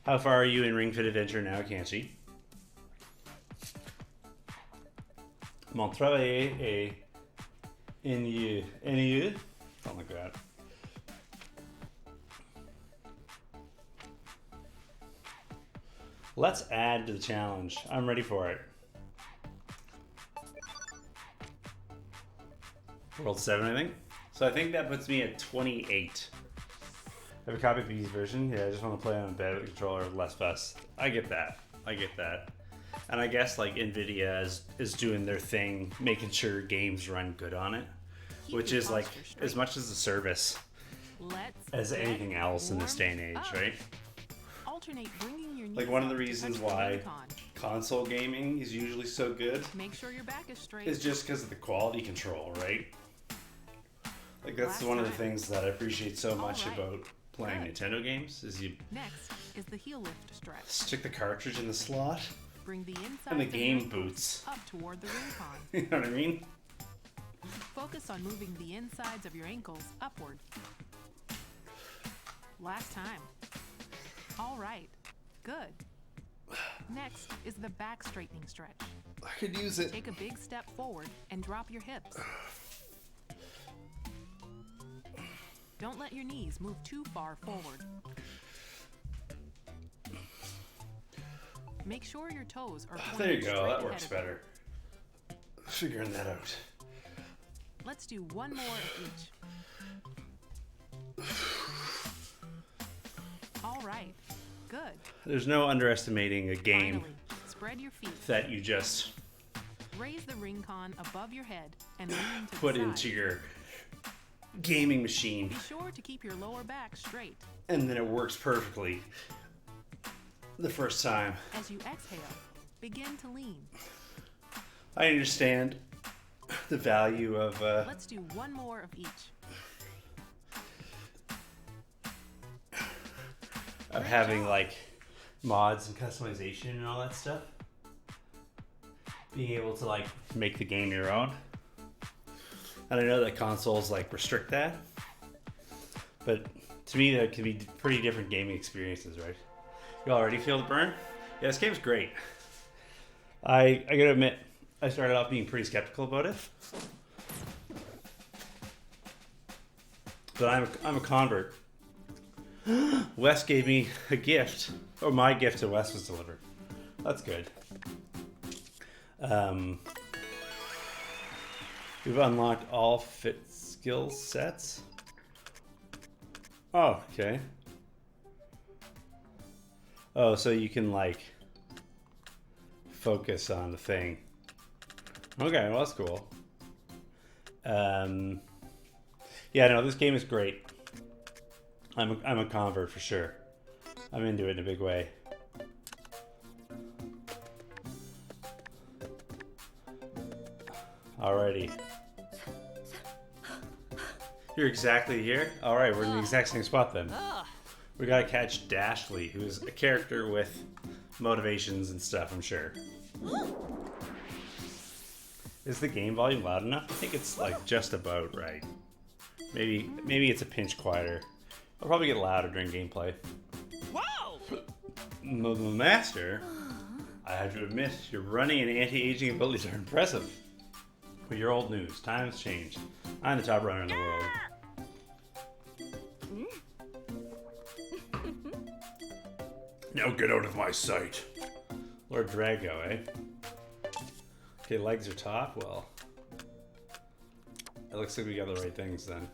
How far are you in Ring Fit Adventure now, Kanchi? Mon travail est ennuyeux. Something like that. Let's add to the challenge. I'm ready for it. World 7, I think. So I think that puts me at 28. I have a copy of the B's version. Yeah, I just want to play on a better controller, less fuss. I get that. I get that. And I guess like Nvidia is doing their thing, making sure games run good on it, which is like as much as a service as anything else in this day and age, right? Like one of the reasons why console gaming is usually so good is just because of the quality control, right? Like that's one of the things that I appreciate so much about playing Nintendo games is you the heel lift stretch. Stick the cartridge in the slot. Bring the inside and the game boots up toward the ring con. You know what I mean? Focus on moving the insides of your ankles upward. Last time. All right. Good. Next is the back straightening stretch. I could use it. Take a big step forward and drop your hips. Don't let your knees move too far forward. Make sure your toes are pointed. There you go, that works better. Figuring that out. Let's do one more of each. All right, good. There's no underestimating a game. Finally, spread your feet. That you just raise the ring con above your head and lean to put the side. into your gaming machine. Be sure to keep your lower back straight. And then it works perfectly the first time. As you exhale, begin to lean. I understand the value of Let's do one more of each. Of having like mods and customization and all that stuff. Being able to like make the game your own. And I know that consoles like restrict that. But to me that could be pretty different gaming experiences, right? You already feel the burn? Yeah, this game's great. I gotta admit, I started off being pretty skeptical about it. But I'm a convert. Wes gave me a gift, or my gift to Wes was delivered. That's good. We've unlocked all fit skill sets. Oh, okay. Oh, so you can like focus on the thing. Okay, well that's cool. Yeah, no, this game is great. I'm a convert for sure. I'm into it in a big way. Alrighty. You're exactly here? Alright, we're in the exact same spot then. We gotta catch Dashley, who's a character with motivations and stuff, I'm sure. Is the game volume loud enough? I think it's like just about right. Maybe it's a pinch quieter. I'll probably get louder during gameplay. Whoa! Master, I have to admit, your running and anti-aging abilities are impressive. But you're old news. Times changed. I'm the top runner in the world. Now get out of my sight. Lord Drago, eh? Okay, legs are top. Well, it looks like we got the right things then.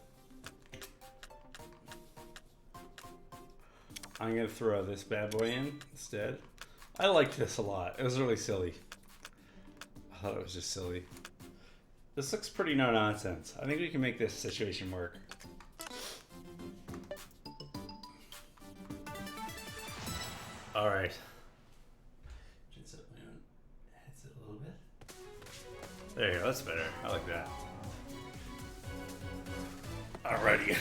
I'm gonna throw this bad boy in instead. I liked this a lot. It was really silly. I thought it was just silly. This looks pretty no nonsense. I think we can make this situation work. All right. Just set my own headset a little bit. There you go. That's better. I like that. Alrighty.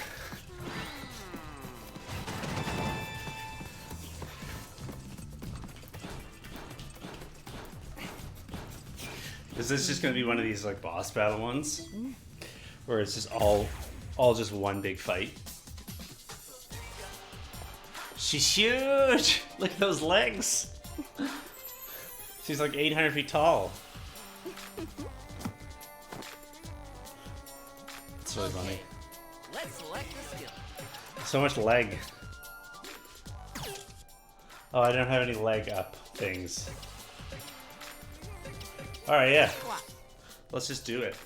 Is this just gonna be one of these like boss battle ones, where it's just all just one big fight? She's huge! Look at those legs! She's like 800 feet tall. It's really funny. Let's select the skill. So much leg. Oh, I don't have any leg up things. Alright, yeah. Squat. Let's just do it.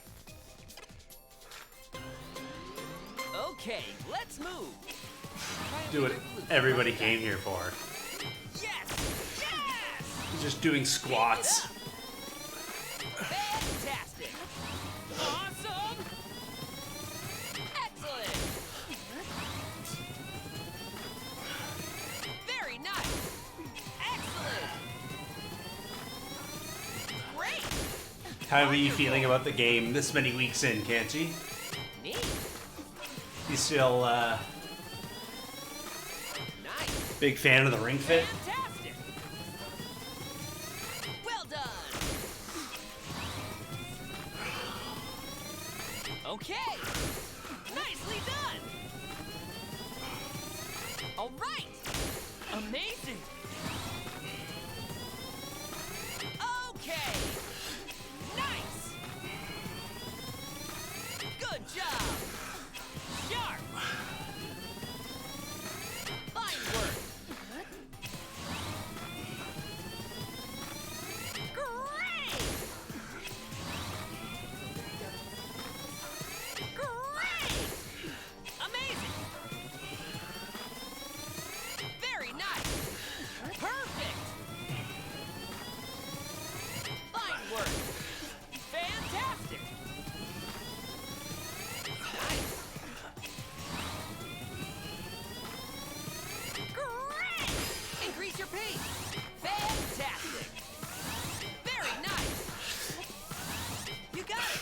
Okay, let's move. Do what everybody came here for. Yes! Yes! Just doing squats. Fantastic! Awesome! Excellent! Very nice! Excellent! Great! How are you feeling about the game this many weeks in, Kanchi? Neat! You still, Nice! big fan of the ring fit? Fantastic! Well done! Okay! Nicely done! All right! Amazing! Okay! Nice! Good job! Sharp! Fine work! Great! Great! Amazing! Very nice! Perfect! Fine work! Fantastic! Nice! Great! Increase your pace! Fantastic! Very nice! You got it!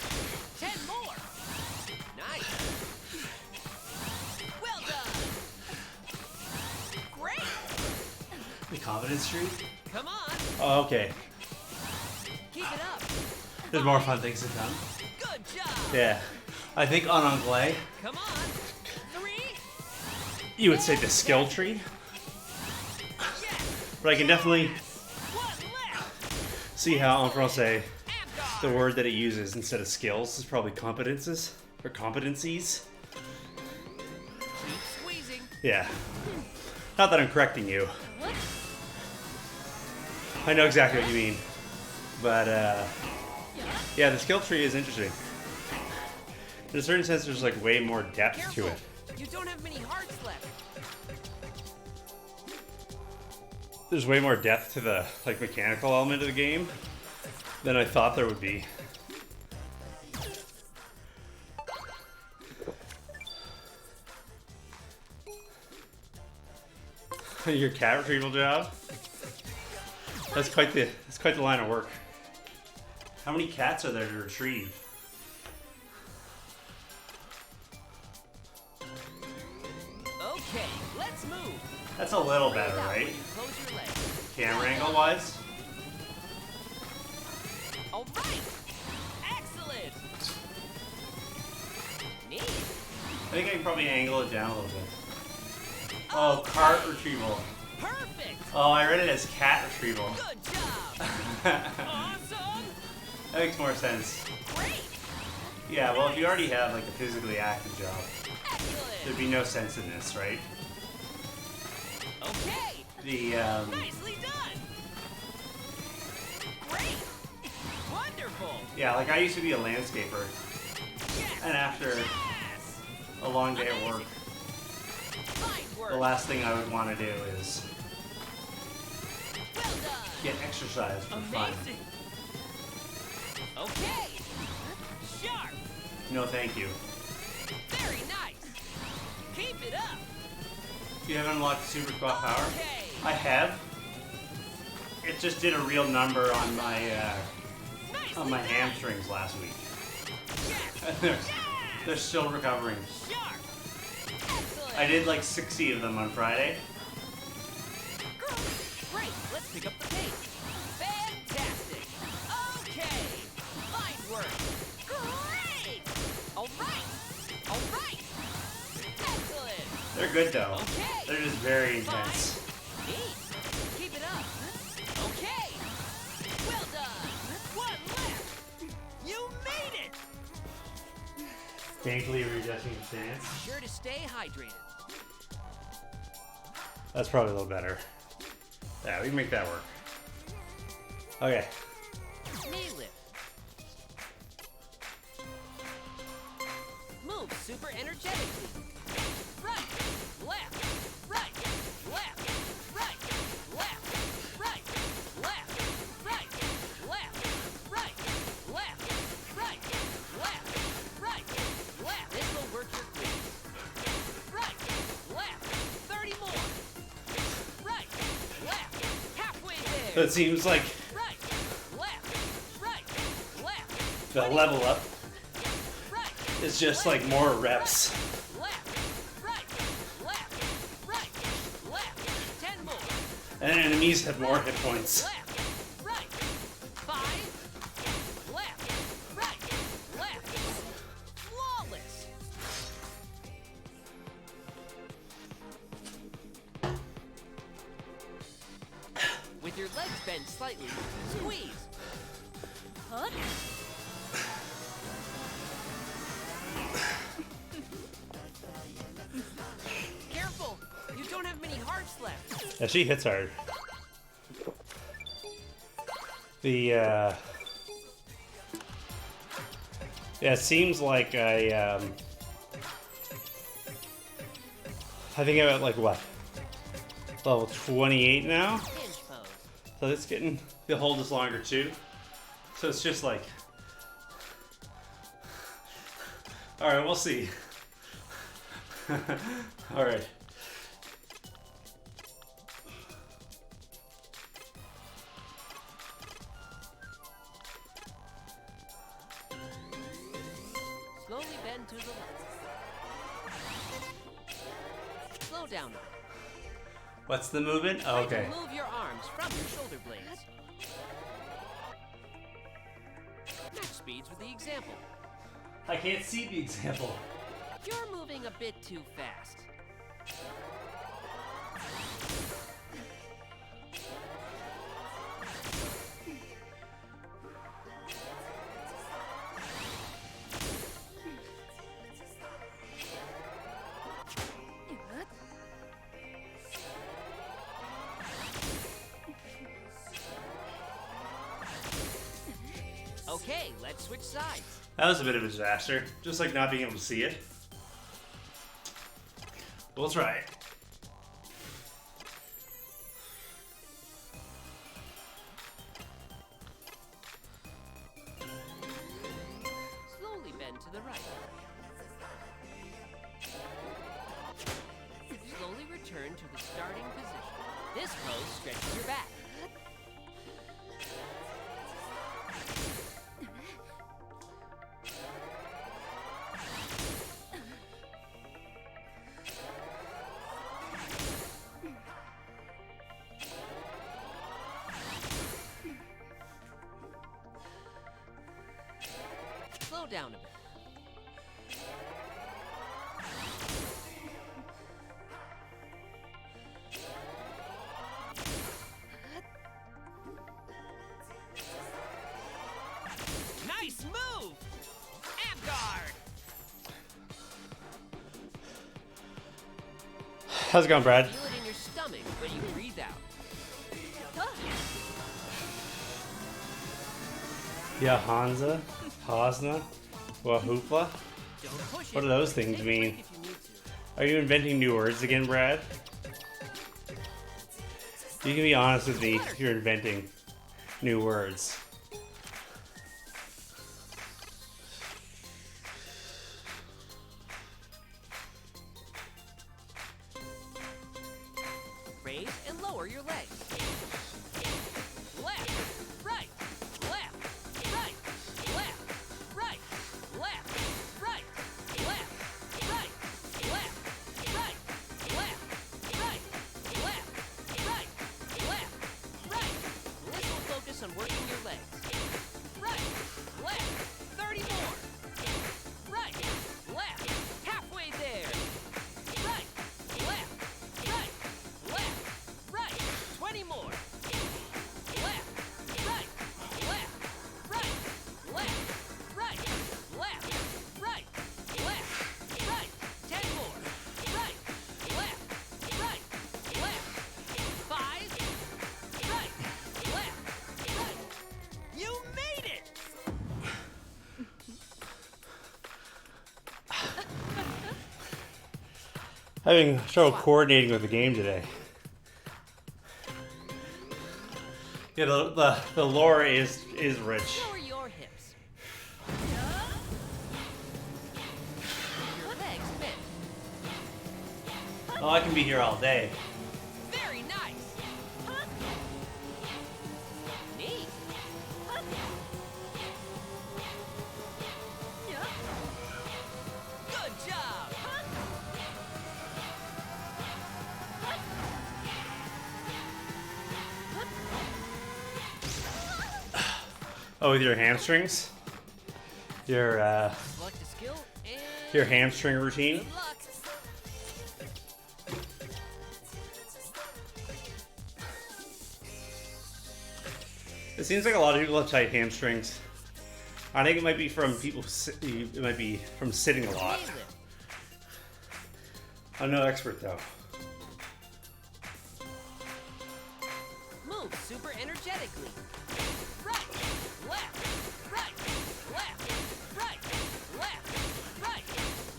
10 more! Nice! Well done! Great! The confidence streak? Come on! Oh, okay. Keep it up! There's more fun things to come. Good job! Yeah. I think on Anglais, Come on! 3! you would say the skill tree, Yes! but I can definitely One left! see how en français And the guard! word that it uses instead of skills is probably competences or competencies. Keep squeezing! Yeah. Not that I'm correcting you. I know exactly what you mean. But, yeah, the skill tree is interesting. In a certain sense, there's like way more depth Careful! to it. You don't have many hearts left! There's way more depth to the like mechanical element of the game than I thought there would be. Your cat retrieval job? That's quite the line of work. How many cats are there to retrieve? Okay, let's move! That's a little better, Breathe out right? when you close your legs. Camera angle wise? All right! Excellent! Neat! I think I can probably angle it down a little bit. Oh, cart retrieval. Perfect! Oh, I read it as cat retrieval. Good job! That Awesome! makes more sense. Great! Yeah, well, if you already have like a physically active job, Excellent! there'd be no sense in this, right? Okay! The Nicely done! Great! Wonderful! yeah, like I used to be a landscaper, Yes! and after Yes! a long day at work, Fine work! the last thing I would want to do is Well done! get exercise for fun. Amazing! Okay! Sharp! No, thank you. Very nice! Keep it up! You haven't unlocked Super Squat Power? Okay! I have. It just did a real number on my Nicely done. hamstrings last week. Yes! they're, Yes! they're still recovering. Sharp! Excellent! I did like 60 of them on Friday. Great! Let's pick up the pace! Fantastic! Okay! Fine work! Great! Alright! Alright! Excellent! They're They're good though. Okay. They're just very intense. 5, 8. Keep it up. Okay. Well done. One left. You made it. Painfully readjusting the stance. Be sure to stay hydrated. That's probably a little better. Yeah, we can make that work. Okay. Knee lift. Move super energetically. Right, left, right, left, right, left, right, left, right, left, right, left, right, left, right, left. This will work your glutes. Right, left, 30 more. Right, left, halfway there. So it seems like Right, left, left. the level up Right, is just like more reps. left, right, left, 10 more. And enemies have more hit points. Left, right, 5, left, right, left. Flawless. With your legs bent slightly, squeeze. Huh? Careful! You don't have many hearts left. Yeah, she hits hard. The yeah, it seems like I think I'm at like what? Level 28 now? Pinch pose. So it's getting the hold is longer too. So it's just like alright, we'll see. Alright. Slowly bend to the left. Slow down. What's the movement? Oh, Try okay. to move your arms from your shoulder blades. Match speeds with the example. I can't see the example. You're moving a bit too fast. Okay, let's switch sides. That was a bit of a disaster. Just like not being able to see it. We'll try it. Slowly bend to the right. Slowly return to the starting position. This pose stretches your back. Slow down a bit. Nice move! Ab guard! How's it going, Brad? Feel it in your stomach when you breathe out. Yeah, Hansa, Hasna, Wahoopla. Don't push it. What do those things Take a mean? break if you need to. Are you inventing new words again, Brad? You can be honest with me. You're inventing new words. Raise and lower your legs. Left, right, left, right, left, right, left, right, left, right, left, right, left, right, left, right, left, right. This will focus on working your legs. Right, left, 30 more. Right, left, halfway there. Right, Having trouble coordinating with the game today. Yeah, the lore is rich. Lower your hips. Your legs fit. Oh, I can be here all day. Very nice. Neat. Good job. Oh, with your hamstrings? Your Select a skill and your hamstring routine? good luck. It seems like a lot of people have tight hamstrings. I think it might be from it might be from sitting a lot. Nail it. I'm no expert though. Move super energetically. Right, left, right, left, right, left, right,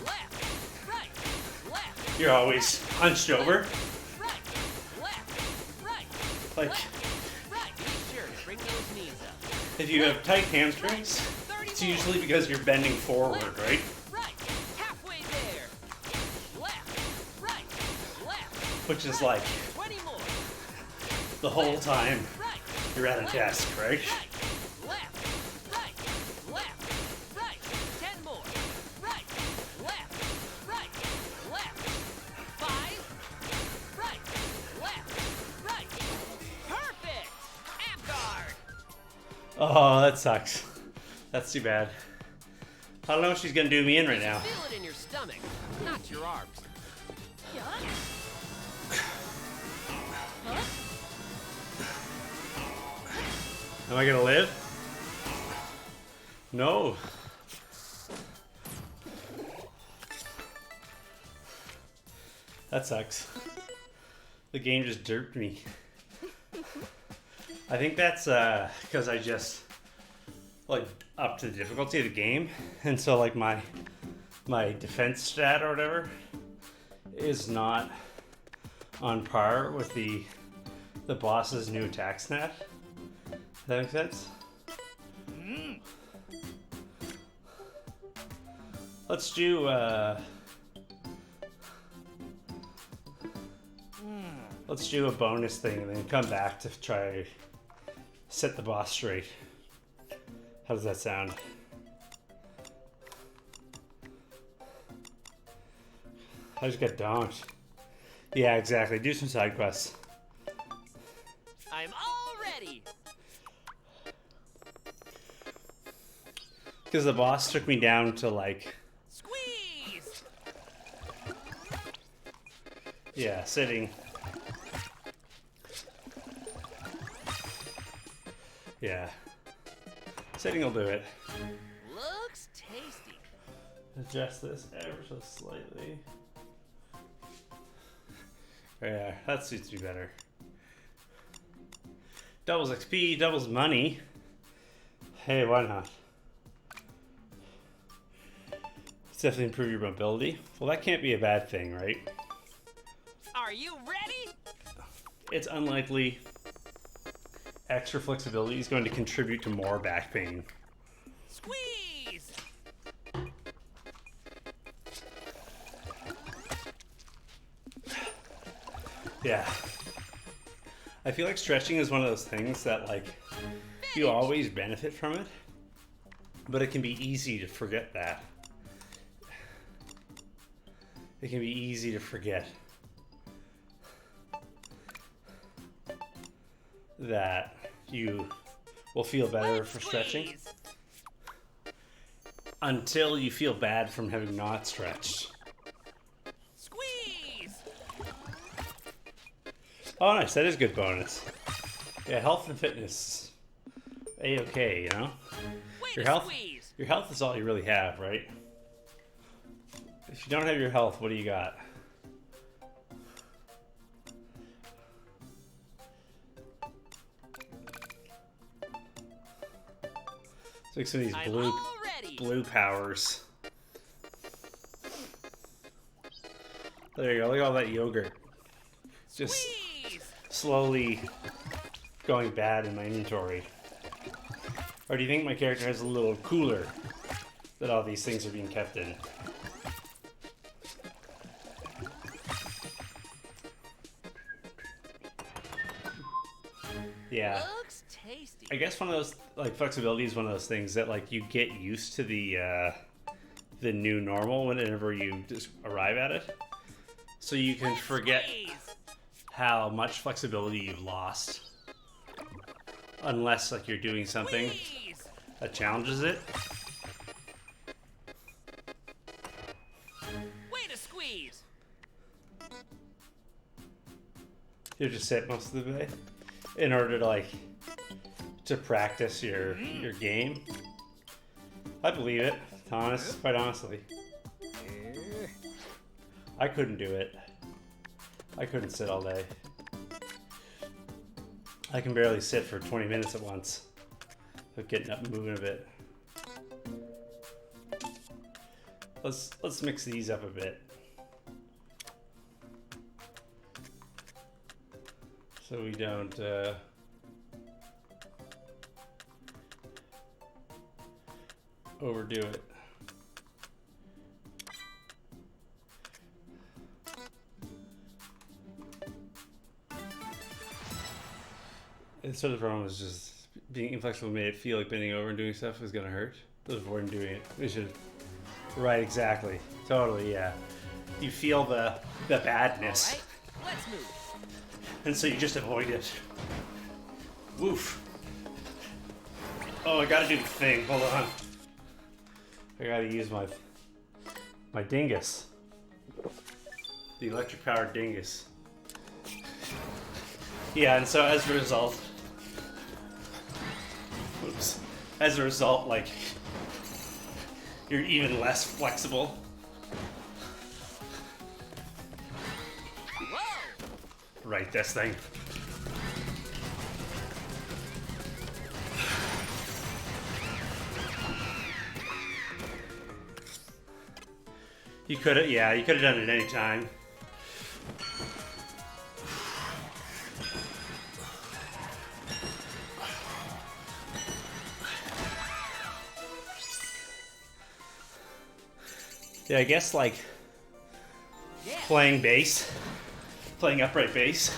left, right, left, You're always hunched over. right, left, right, Like left, right. Be sure to bring those knees up. if you have tight hamstrings, 30 it's more. usually because you're bending forward, right? Right, halfway there. Left, right, left. Which is like 20 more. the whole time Right, you're at a desk, right? right, left, right, left, right. 10 more. Right, left, right, left. 5, right, left, right. Perfect. Ab guard. Oh, that sucks. That's too bad. I don't know if she's gonna do me in right now. Feel it in your stomach, not your arms. Am I gonna live? No. That sucks. The game just derped me. I think that's because I just like upped the difficulty of the game, and so like my defense stat or whatever is not on par with the boss's new attack stat. Does that make sense? Let's do let's do a bonus thing and then come back to try set the boss straight. How does that sound? I just got donked. Yeah, exactly. Do some side quests. I'm all ready. Because the boss took me down to like, Squeeze. yeah, sitting. Yeah. Sitting will do it. Looks tasty. Adjust this ever so slightly. Yeah, that suits me better. Doubles XP, doubles money. Hey, why not? It's definitely improve your mobility. Well, that can't be a bad thing, right? Are you ready? It's unlikely extra flexibility is going to contribute to more back pain. Squeeze. Yeah. I feel like stretching is one of those things that like you always benefit from it, but it can be easy to forget that. It can be easy to forget that you will feel better Let's for stretching squeeze. until you feel bad from having not stretched. Squeeze. Oh, nice. That is good bonus. Yeah, health and fitness. A-okay, you know? Way Your to health, squeeze. your health is all you really have, right? If you don't have your health, what do you got? It's like some of these I'm blue all ready. blue powers. There you go. Look at all that yogurt. It's just Squeeze! slowly going bad in my inventory. Or do you think my character has a little cooler that all these things are being kept in? Yeah. Looks tasty. I guess one of those, like, flexibility is one of those things that, like, you get used to the new normal whenever you just arrive at it. So you can forget Squeeze! how much flexibility you've lost. Unless, like, you're doing something Squeeze! that challenges it. Way to squeeze! You just sit most of the day in order to, like, to practice your game. I believe it, quite honestly. I couldn't do it. I couldn't sit all day. I can barely sit for 20 minutes at once without getting up and moving a bit. Let's mix these up a bit. So we don't overdo it. And so the problem was just being inflexible made it feel like bending over and doing stuff was gonna hurt. Those avoiding doing it. We should. Right, exactly. Totally, yeah. You feel the badness. All right, let's move. And so you just avoid it. Woof. Oh, I gotta do the thing. Hold on. I gotta use my dingus. The electric powered dingus. Yeah, and so as a result, like, you're even less flexible. Whoa! Right, this thing. You could have, yeah, you could have done it any time. Yeah, I guess, like, Yeah. playing bass, playing upright bass,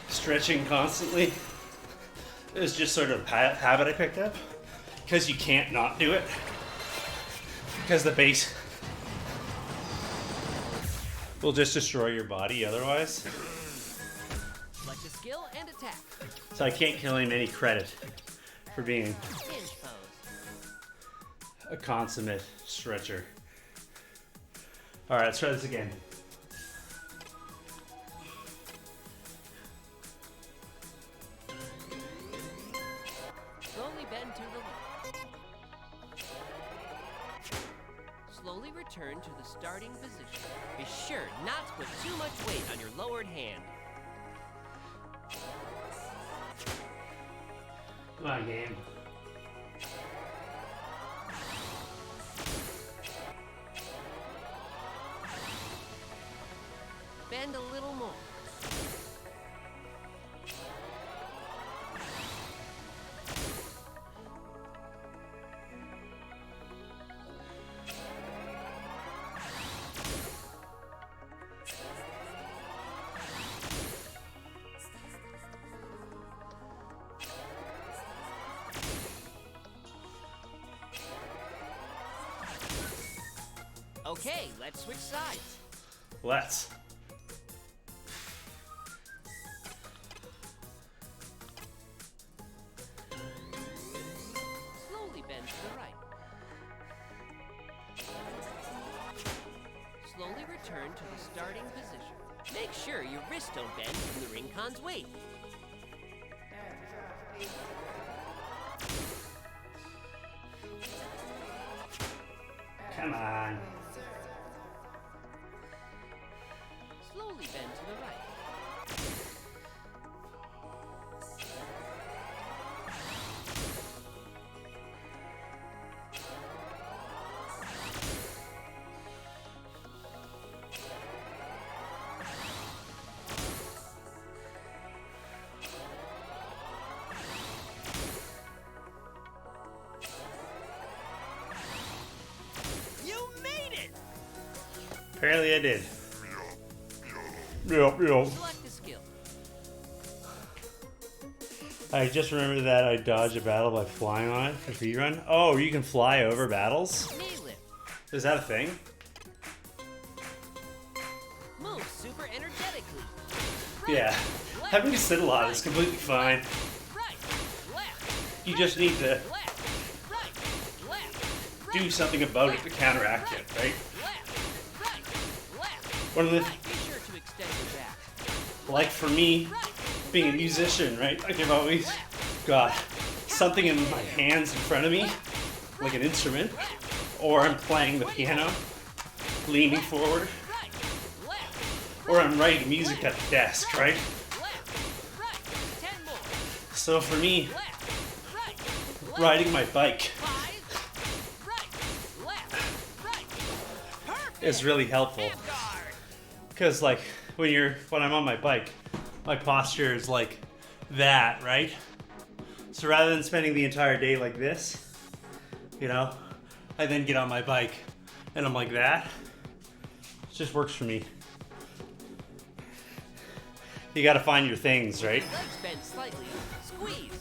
stretching constantly is just sort of a habit I picked up because you can't not do it because the bass will just destroy your body otherwise. Select a skill and attack. So I can't kill him any credit for being Hinge pose. a consummate stretcher. All right, let's try this again. Slowly bend to the left. Slowly return to the starting position. Be sure not to put too much weight on your lowered hand. Come on, game. Bend a little more. Okay, let's switch sides. Let's. Slowly bend to the right. Slowly return to the starting position. Make sure your wrists don't bend from the ring con's weight. Come on. Slowly bend to the right. Apparently I did. Yep. Select a skill. I just remembered that I dodged a battle by flying on it for speed run. Oh, you can fly over battles? Knee lift. Is that a thing? Move super energetically. Yeah. Left, Having to sit a lot is completely fine. right, left, You just need to left, right, left, do something about it to counteract it, right? left, right, left. One of the, Be sure to extend your back. like for me, being a musician, right? Like I've always got something in my hands in front of me, like an instrument, or I'm playing the piano, leaning forward, Right, left, or I'm writing music at the desk, right? left, right. 10 more. So for me, Left, right, riding my bike 5, right, left, right. Perfect. is really helpful. Guard. Because like when I'm on my bike, my posture is like that, right? So rather than spending the entire day like this, you know, I then get on my bike and I'm like that. It just works for me. You gotta find your things, right? Legs bend slightly. Squeeze.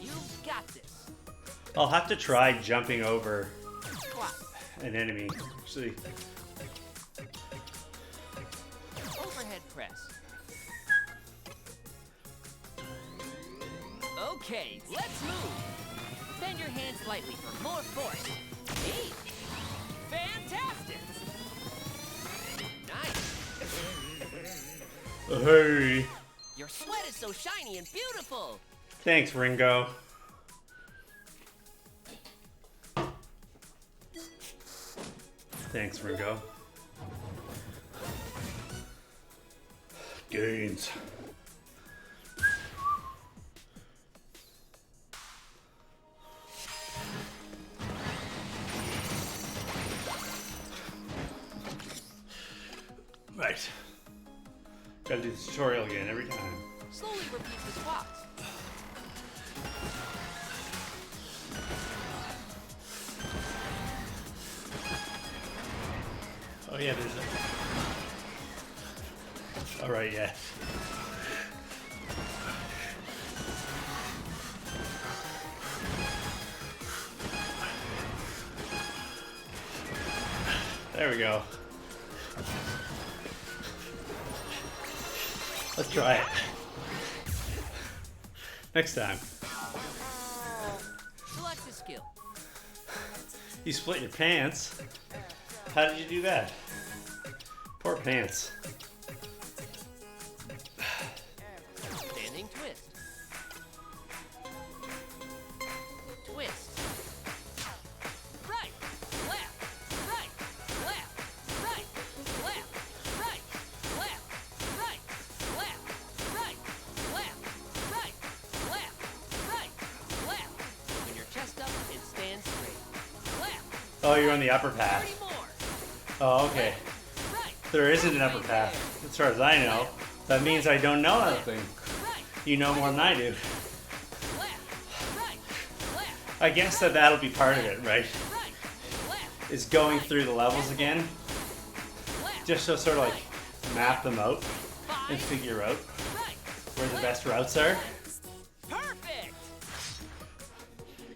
You've got this. I'll have to try jumping over Squat. an enemy. Actually, Overhead press. Okay, let's move. Bend your hands slightly for more force. Neat. Fantastic. Nice. hey, Your sweat is so shiny and beautiful. thanks, Ringo. Thanks, Ringo. Gains. Right. Gotta do the tutorial again every time. Slowly repeat the squats. Oh yeah, there's a... Alright, yeah. There we go. Let's try it. Next time. Select a skill. You split your pants. How did you do that? Poor pants. Standing twist. Twist. Right, left, right, left, right, left, right, left, right, left, right, left, right, left, right, left. When your chest up and stand straight. Left. Oh, you're on the upper path. 30 more. Oh, okay. Right, There isn't an upper path. As far as I know. That means I don't know anything. right, You know more than I do. left, right, left, I guess that'll be part of it, right? right, left, Is going through the levels again. left, Just to sort of like map them out and 5, figure out right. where the best routes are. Perfect.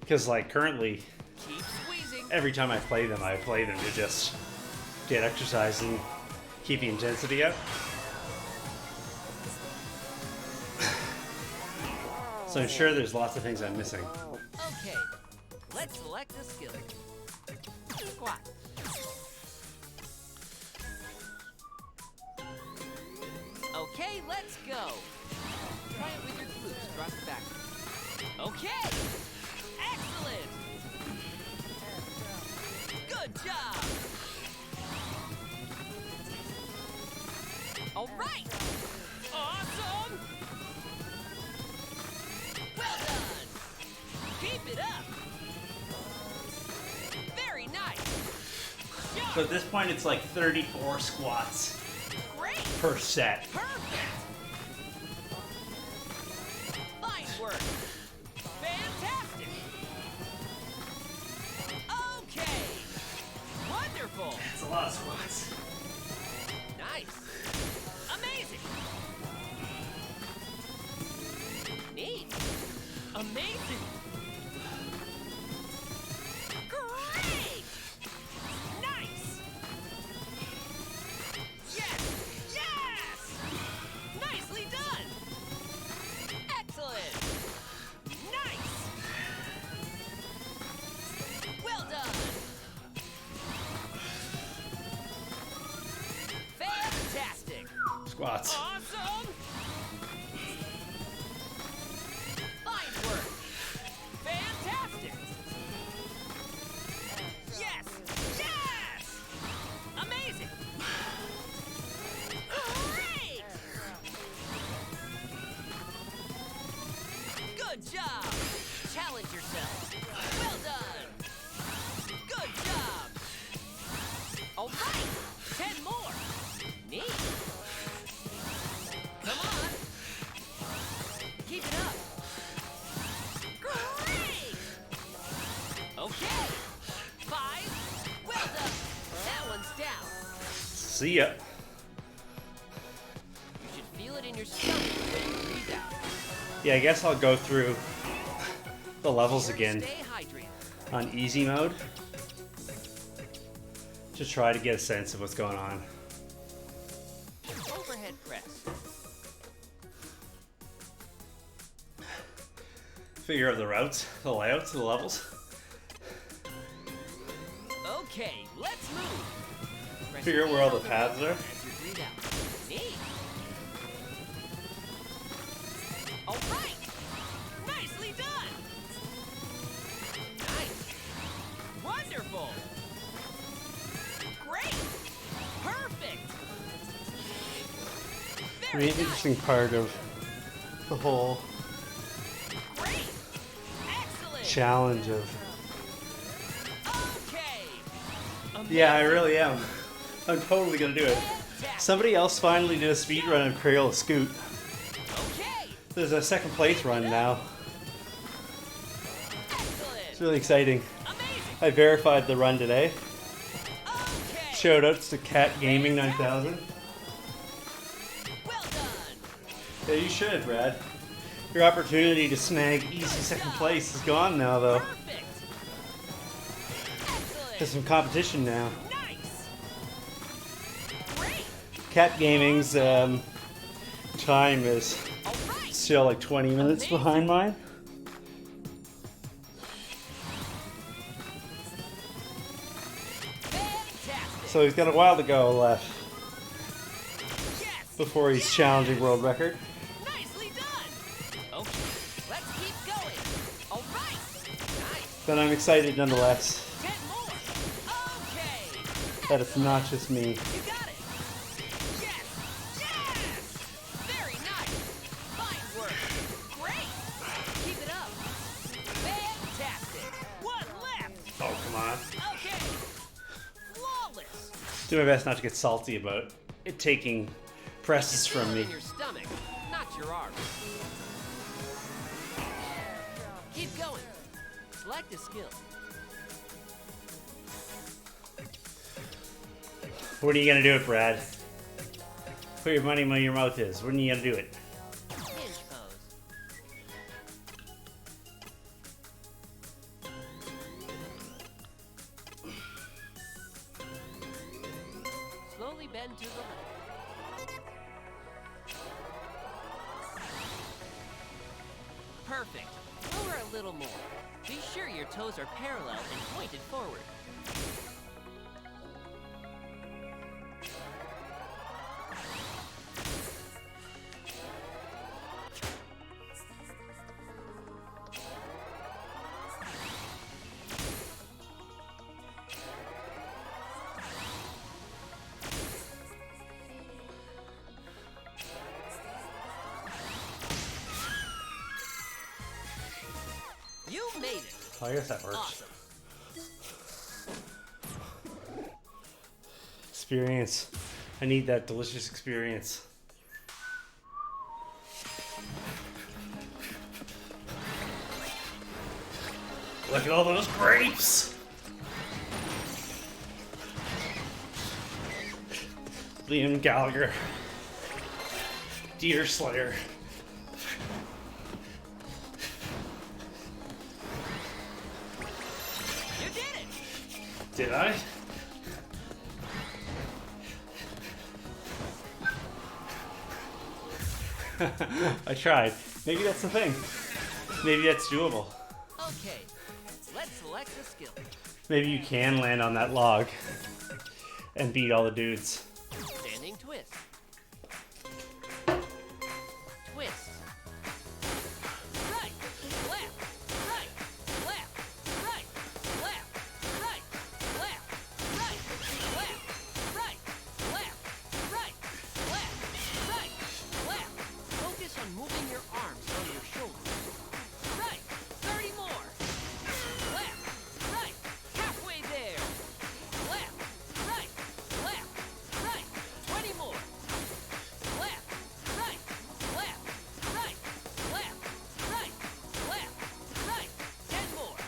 Because like currently, Keep squeezing. every time I play them to just get exercise and keep the intensity up. So I'm sure there's lots of things I'm missing. Okay, let's select a skill. Squat. Okay, let's go. Try it with your glutes thrust back. Okay. Excellent. Good job. All right. Awesome. Well done. Keep it up. Very nice. So at this point, it's like 34 squats Great. per set. Perfect. Fine work. Wonderful. That's a lot of squats. Nice. Amazing. Neat. Amazing. Great. Nice. Yes. Yes. Nicely done. Excellent. Nice. Well done. Fantastic. Squats. Awesome. Fine work. Fantastic. Yes. Yes. Amazing. Great. Good job. Challenge yourself. Well done. Good job. All right. 10 more. Neat. Come on. Keep it up. Great. Okay. 5. Well done. That one's down. See ya. You should feel it in your stomach when you breathe out. Yeah, I guess I'll go through the levels Sure to again Stay hydrated. on easy mode to try to get a sense of what's going on. Overhead press. Figure out the routes, the layouts, the levels. Okay, let's move. Press Figure out E where all on the paths are. as you breathe out. Neat. All right. Nicely done. Nice. Wonderful. Great. Perfect. The Very nice. interesting part of the whole Great. Excellent. challenge of Okay. yeah, I really am. I'm totally gonna do it. Fantastic. Somebody else finally did a speed run of Crayola Scoot. Okay. There's a second place run now. Excellent. It's really exciting. Amazing. I verified the run today. Okay. Shout outs to Cat Gaming 9000. Well done. Yeah, you should, Brad. Your opportunity to snag easy second place is gone now, though. Perfect. There's Excellent. some competition now. Nice. Great. Cat Gaming's time is All right. still like 20 minutes behind mine. Fantastic. So he's got a while to go left Yes. before he's challenging world record. Nicely done. Okay. Let's keep going. All right. Nice. But I'm excited nonetheless 10 more. Okay. that it's not just me. You got it. Yes. Yes. Very nice. Fine work. Great. Keep it up. Fantastic. One left. Oh, come on. Okay. Flawless. Do my best not to get salty about it taking presses from Feel it me. in your stomach, not your arms. Keep going. Select a skill. When are you gonna do it, Brad? Put your money where your mouth is. When are you gonna do it? Hinge pose. Slowly bend to the left. Perfect. Lower a little more. Be sure your toes are parallel and pointed forward. You made it. I guess that works. Awesome. Experience. I need that delicious experience. Look at all those grapes! Liam Gallagher. Deer Slayer. You did it! Did I? I tried. Maybe that's the thing. Maybe that's doable. Okay, let's select a skill. Maybe you can land on that log and beat all the dudes. Standing twist. Twist. Right, left, right, left, right, left, right, left, right, left, right, left, right, left, right, left. Focus on moving your arms on your shoulders. Right, 30 more. Left, right, halfway there. Left, right, 20 more. Left, right, left, right, left, right, 10 more.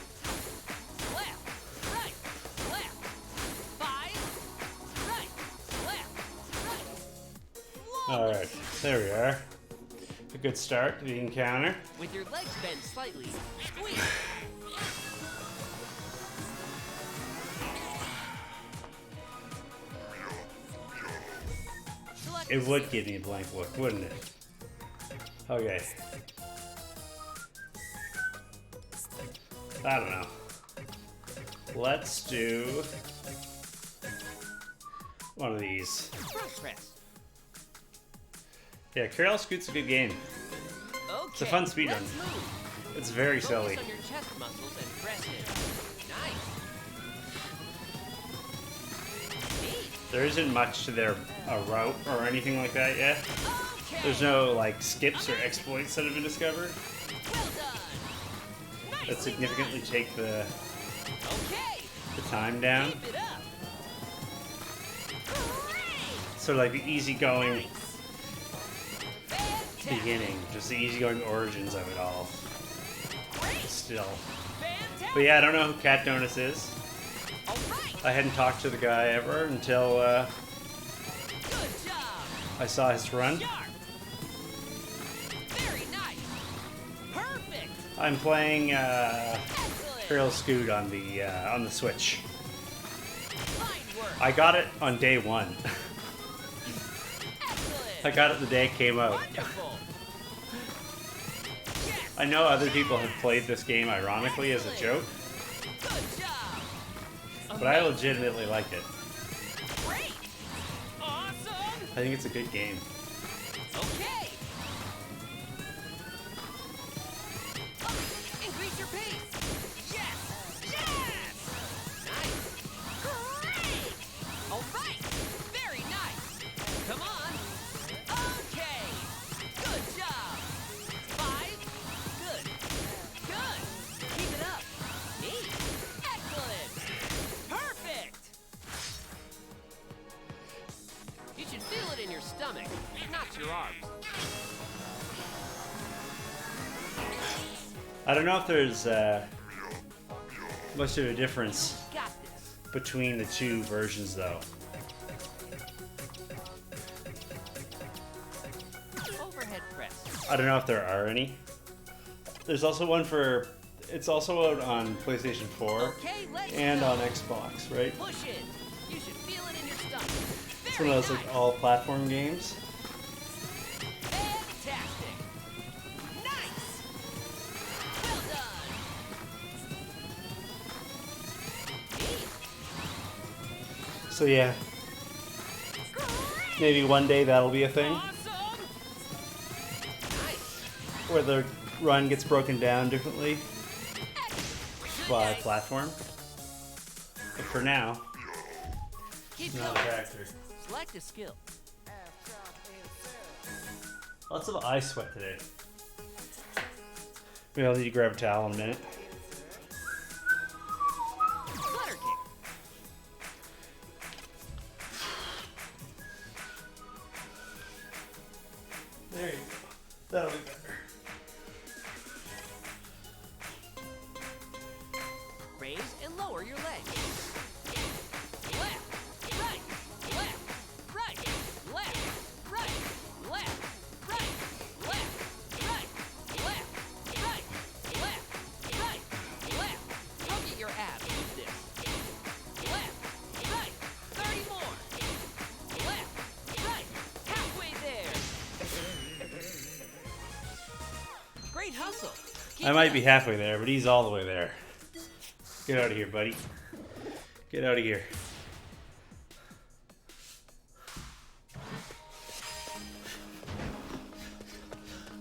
Left, right, 5, right, left. Alright, there we are. A good start to the encounter. With your legs bent slightly, squeeze. Select It would give me a blank look, wouldn't it? Okay. I don't know. Let's do one of these. front press. Yeah, Carol Scoot's a good game. Okay, a fun speedrun. let's move. It's very silly. Focus on your chest muscles and press in. Nice. Neat. There isn't much to their route or anything like that yet. Okay. There's no like skips or exploits that have been discovered Well done. that Nicely significantly take the done. Okay. time down. Keep it up. Great. Sort of like the easygoing Nice. Fantastic. beginning, just the easygoing origins of it all. Great. Still. Fantastic. But yeah, I don't know who Cat Donuts is. All right. I hadn't talked to the guy ever until Good job. I saw his run. Sharp. Very nice. Perfect. I'm playing Excellent. Trail Scoot on the Switch. Fine work. I got it on day one. Excellent. I got it the day it came out. Wonderful. Yes. I know other people have played this game ironically as a joke, Good job. but I legitimately like it. Great. Awesome. I think it's a good game. Okay. Increase your pace. Yes. Yes. Nice. Great. All right. Very nice. Come on. Okay. Good job. 5. Good. Good. Keep it up. Neat. Excellent. Perfect. You should feel it in your stomach, not your arms. I don't know if there's much of a difference Got this. between the two versions though. Overhead press. I don't know if there are any. There's also one for, it's also out on PlayStation 4 Okay, let's and go. on Xbox, right? Push it. You should feel it in your stomach. It's Very one of those nice. like all platform games. Fantastic. Nice. Well done. Neat. So yeah, Great. maybe one day that'll be a thing Awesome. Nice. where the run gets broken down differently by Nice. platform. But for now, Keep not a going. factor. Select a skill. Lots of eye sweat today. Maybe I'll need to grab a towel in a minute. Flutter kick. There you go. That'll be better. Raise and lower your legs. Left, right, left, right, I might be halfway there, but he's all the way there. Get out of here, buddy. Get out of here.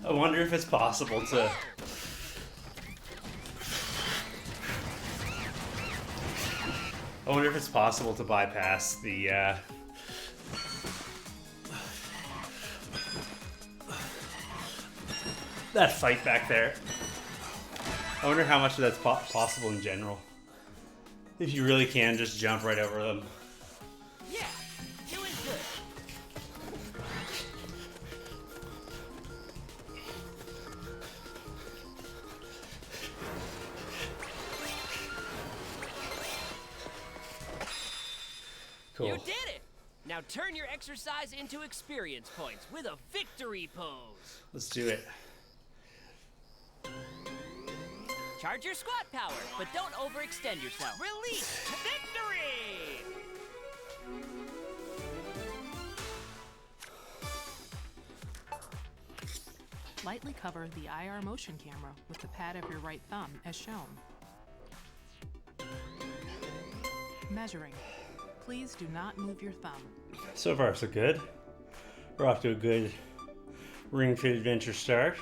I wonder if it's possible to... I wonder if it's possible to bypass the, that fight back there. I wonder how much of that's possible in general. If you really can just jump right over them. Yeah, doing good. Cool. You did it! Now turn your exercise into experience points with a victory pose. Let's do it. Charge your squat power, but don't overextend yourself. Release! Victory! Lightly cover the IR motion camera with the pad of your right thumb as shown. Measuring. Please do not move your thumb. So far, so good. We're off to a good Ring Fit Adventure start.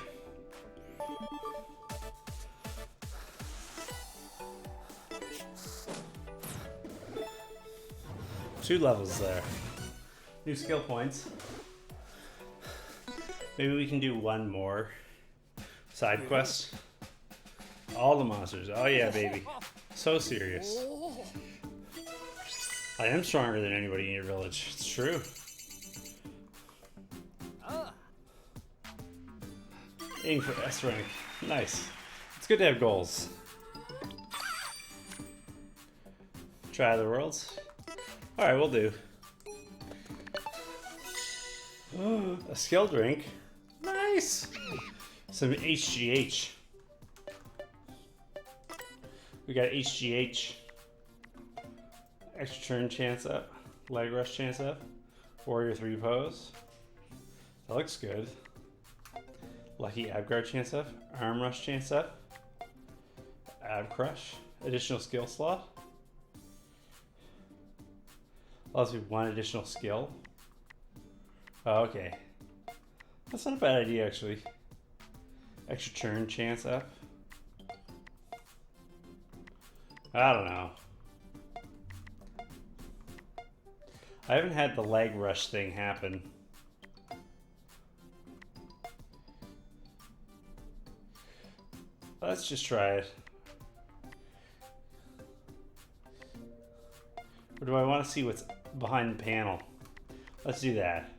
Two levels there. New skill points. Maybe we can do one more side quest. All the monsters. Oh yeah, baby. So serious. I am stronger than anybody in your village. It's true. Aim for S rank. Nice. It's good to have goals. Try the worlds. Alright, we'll do. A skill drink. Nice! Some HGH. We got HGH. Extra turn chance up. Leg rush chance up. Warrior 3 pose. That looks good. Lucky ab guard chance up. Arm rush chance up. Ab crush. Additional skill slot. Allows me one additional skill. Oh, okay. That's not a bad idea, actually. Extra turn chance up. I don't know. I haven't had the leg rush thing happen. Let's just try it. Or do I want to see what's behind the panel? Let's do that.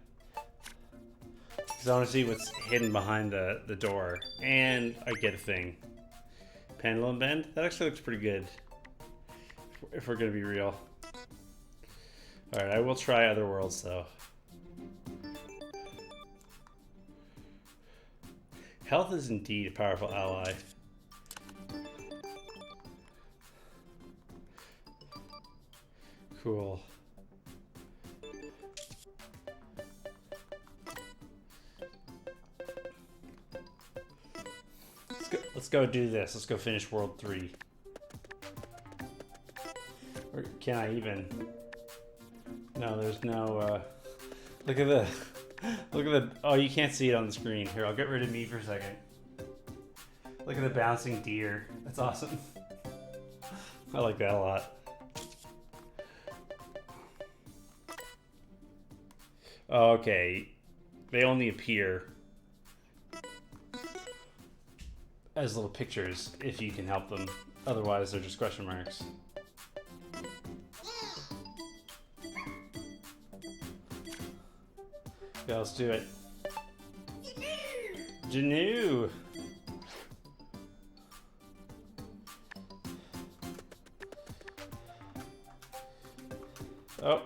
Because I want to see what's hidden behind the door. And I get a thing. Pendulum bend? That actually looks pretty good. If we're going to be real. Alright, I will try other worlds though. Health is indeed a powerful ally. Cool. Let's go do this. Let's go finish World 3. Or can I even? No, there's no, look at the, oh, you can't see it on the screen. Here, I'll get rid of me for a second. Look at the bouncing deer. That's awesome. I like that a lot. Okay, they only appear as little pictures if you can help them. Otherwise, they're just question marks. Yeah, let's do it. Janu! Oh.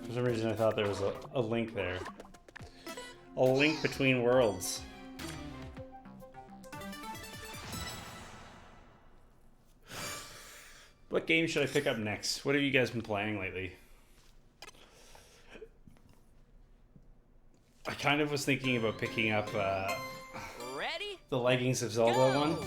For some reason I thought there was a link there. A link between worlds. What game should I pick up next? What have you guys been playing lately? I kind of was thinking about picking up Ready? the Leggings of Zelda one.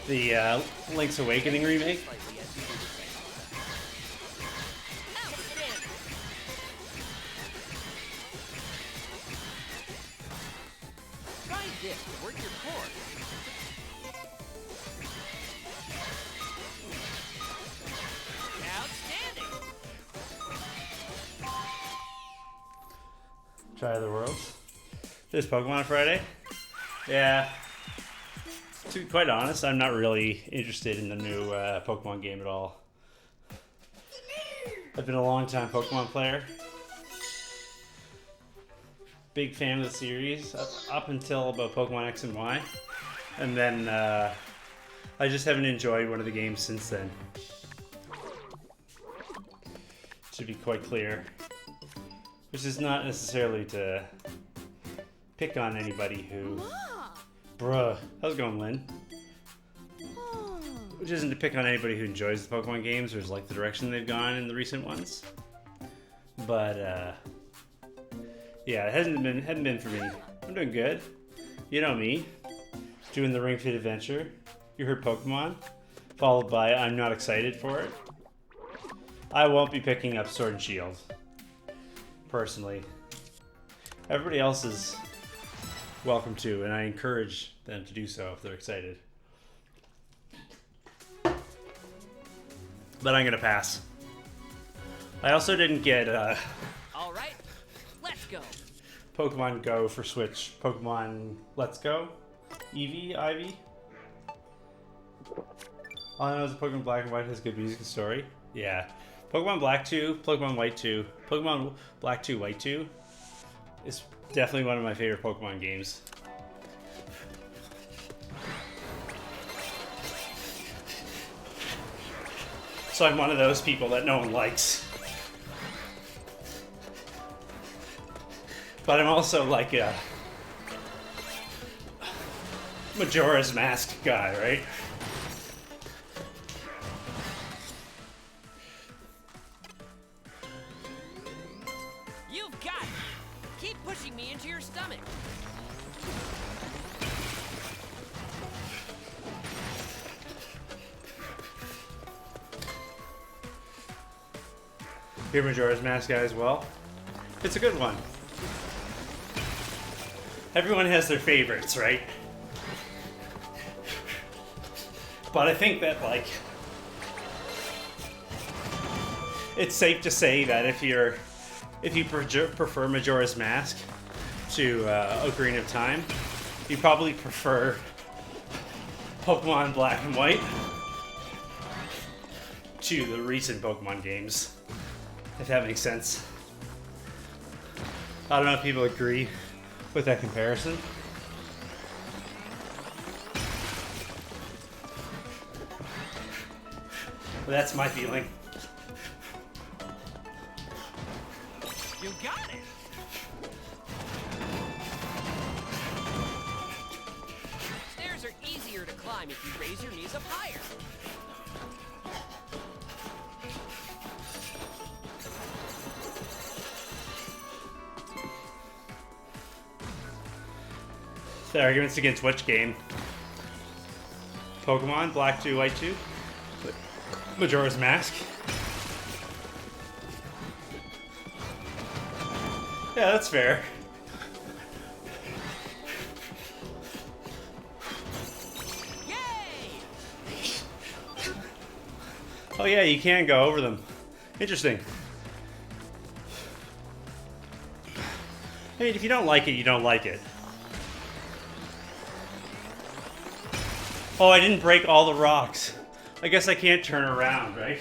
The Link's Awakening remake. Slightly as you do the same. Outstanding. Try this to work your core. Outstanding. Try the Worlds. There's Pokemon Friday. Yeah. To be quite honest, I'm not really interested in the new Pokemon game at all. I've been a long time Pokemon player. Big fan of the series up until about Pokemon X and Y. And then I just haven't enjoyed one of the games since then. To be quite clear. Which is not necessarily to pick on anybody who... Bruh. How's it going, Lynn? Which isn't to pick on anybody who enjoys the Pokemon games or is like the direction they've gone in the recent ones. But, yeah, it hadn't been for me. I'm doing good. You know me. Doing the Ring Fit Adventure. You heard Pokemon. Followed by I'm not excited for it. I won't be picking up Sword and Shield. Personally. Everybody else is welcome to, and I encourage them to do so if they're excited. But I'm gonna pass. I also didn't get All right, let's go. Pokemon Go for Switch. Pokemon Let's Go? Eevee? Ivy? All I know is that Pokemon Black and White has good music and story. Yeah. Pokemon Black 2, Pokemon White 2, Pokemon Black 2, White 2 is definitely one of my favorite Pokemon games. So I'm one of those people that no one likes. But I'm also like a Majora's Mask guy, right? You've got it. Keep pushing me into your stomach. You're Majora's Mask guy as well. It's a good one. Everyone has their favorites, right? But I think that, like, it's safe to say that if you prefer Majora's Mask to Ocarina of Time, you probably prefer Pokemon Black and White to the recent Pokemon games. If that makes sense. I don't know if people agree with that comparison. But that's my feeling. You got it. Stairs are easier to climb if you raise your knees up higher. The arguments against which game? Pokemon, Black 2, White 2? Majora's Mask? Yeah, that's fair. Yay! Oh yeah, you can go over them. Interesting. I mean, if you don't like it, you don't like it. Oh, I didn't break all the rocks. I guess I can't turn around, right?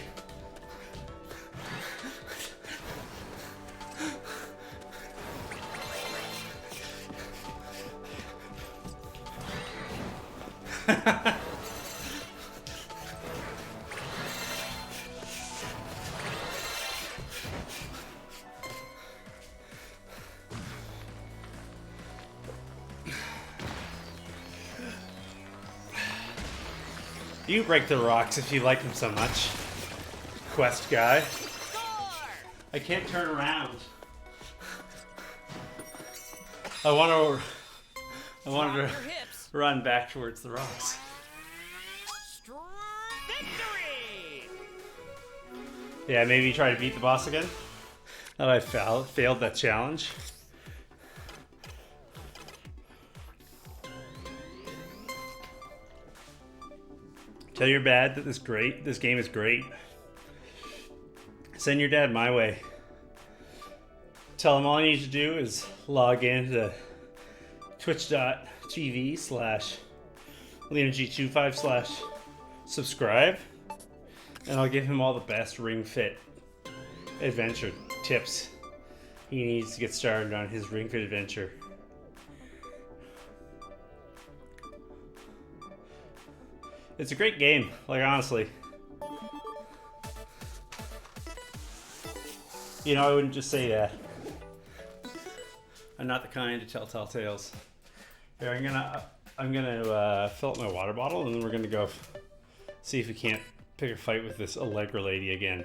You break the rocks if you like them so much. Quest guy. Score! I can't turn around. I want to Drop your hips. run back towards the rocks. Victory! Yeah, maybe try to beat the boss again. That I failed that challenge. Tell your dad that this game is great. Send your dad my way. Tell him all you need to do is log in to twitch.tv/LeonG25/subscribe, and I'll give him all the best Ring Fit adventure tips he needs to get started on his Ring Fit adventure. It's a great game, like honestly. You know, I wouldn't just say that. I'm not the kind to tell tall tales. Here, I'm gonna fill up my water bottle, and then we're gonna go see if we can't pick a fight with this Allegra lady again.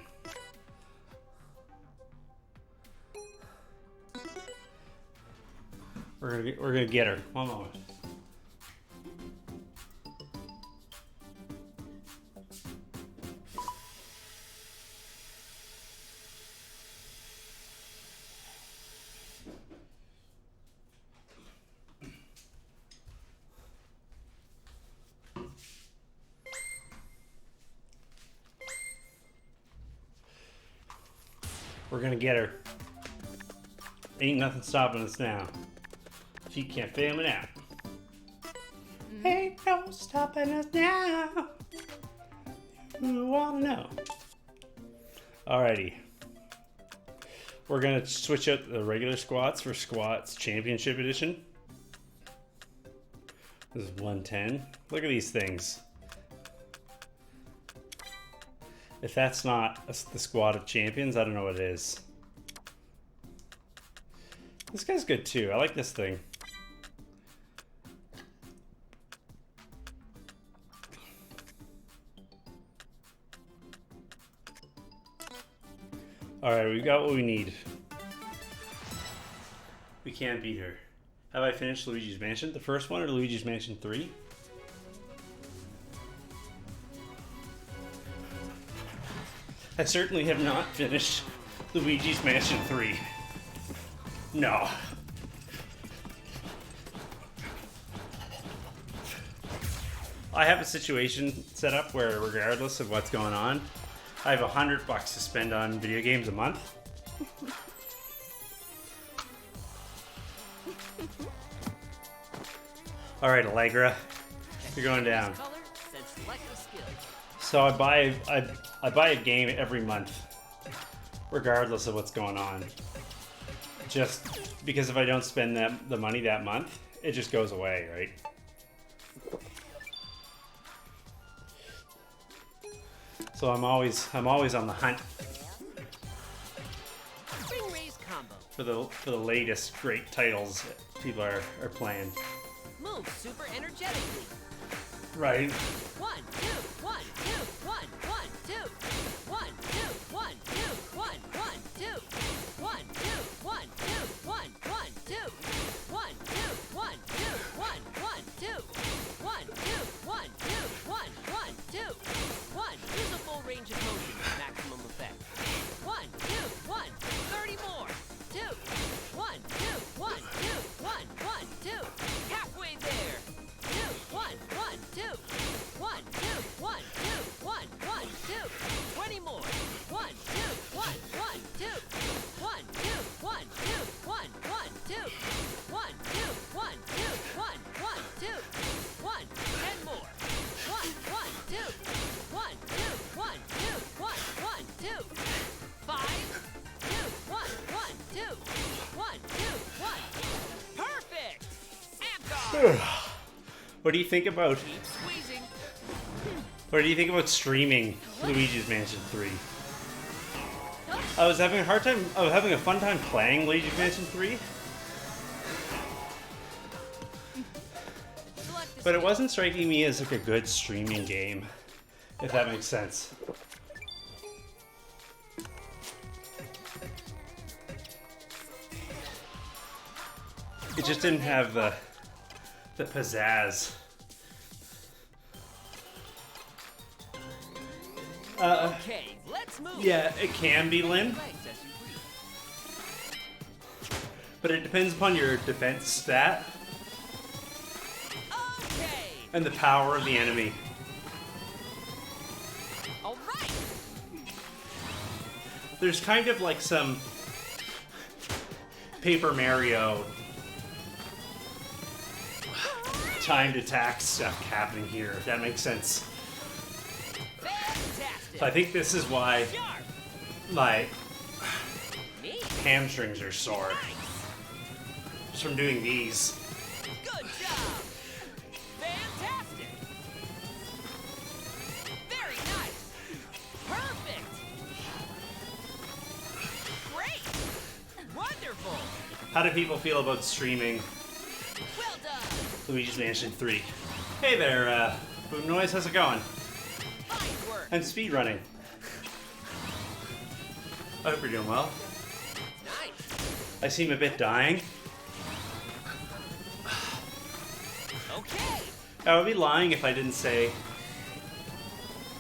We're gonna get her. One moment. We're gonna get her. Ain't nothing stopping us now. She can't fail me now. Ain't no stopping us now. You wanna know? Alrighty. We're gonna switch out the regular squats for Squats Championship Edition. This is 110. Look at these things. If that's not the squad of champions, I don't know what it is. This guy's good too. I like this thing. Alright, we got what we need. We can't beat her. Have I finished Luigi's Mansion? The first one or Luigi's Mansion 3? I certainly have not finished Luigi's Mansion 3. No. I have a situation set up where regardless of what's going on, I have $100 to spend on video games a month. Alright, Allegra. You're going down. Color, then select the skill. So I buy a game every month, regardless of what's going on. Just because if I don't spend the money that month, it just goes away, right? So I'm always on the hunt Ring raise combo. for the latest great titles people are playing. Move super energetically. Right. 1, 2, 1, 2, 1, 1, 2. 1, 2, 1, 2, 1, 1, 2. 1, 2, 1, 2, 1, 1, 2. 1, 2, 1, 2, 1, 1, 2. 1, 2, 1, 2, 1, 1, 2. 1. Use a full range of motion for maximum effect. 1, 2, 1, 30 more. 2. 1, 2, 1, 2, 1, 1, 2. Halfway there. 2, 1, 1, 2. 1, 2, 1, 2, 1, 1, 2. 20 more. 1, 2, 1, 1, 2. 1, 2, 1, 2, 1, 1, 2. 1, 2, 1, 2, 1, 1, 2. 1, 10 more. 1, 1, 2. 1, 2, 1, 2, 1, 1, 2. 5, 2, 1, 1, 2. 1, 2, 1. Perfect! And guard. What do you think about Keep squeezing. What do you think about streaming Luigi's Mansion 3? I was having a fun time playing Luigi's Mansion 3, Select the but it wasn't striking me as like a good streaming game, if that makes sense. just didn't have the pizzazz. Okay, let's move. Yeah, it can be, Lynn, Legs as you breathe. but it depends upon your defense stat Okay. and the power of the enemy. All right. There's kind of like some Paper Mario timed attack stuff happening here, if that makes sense. Fantastic. So I think this is why Sharp. my Me. hamstrings are sore. Nice. Just from doing these. Good job. Fantastic. Very nice. Perfect. Great. Wonderful. How do people feel about streaming Well done. Luigi's Mansion 3? Hey there, Boom Noise, how's it going? Fine work. And speedrunning. I hope you're doing well. Nice. I seem a bit dying. Okay. I would be lying if I didn't say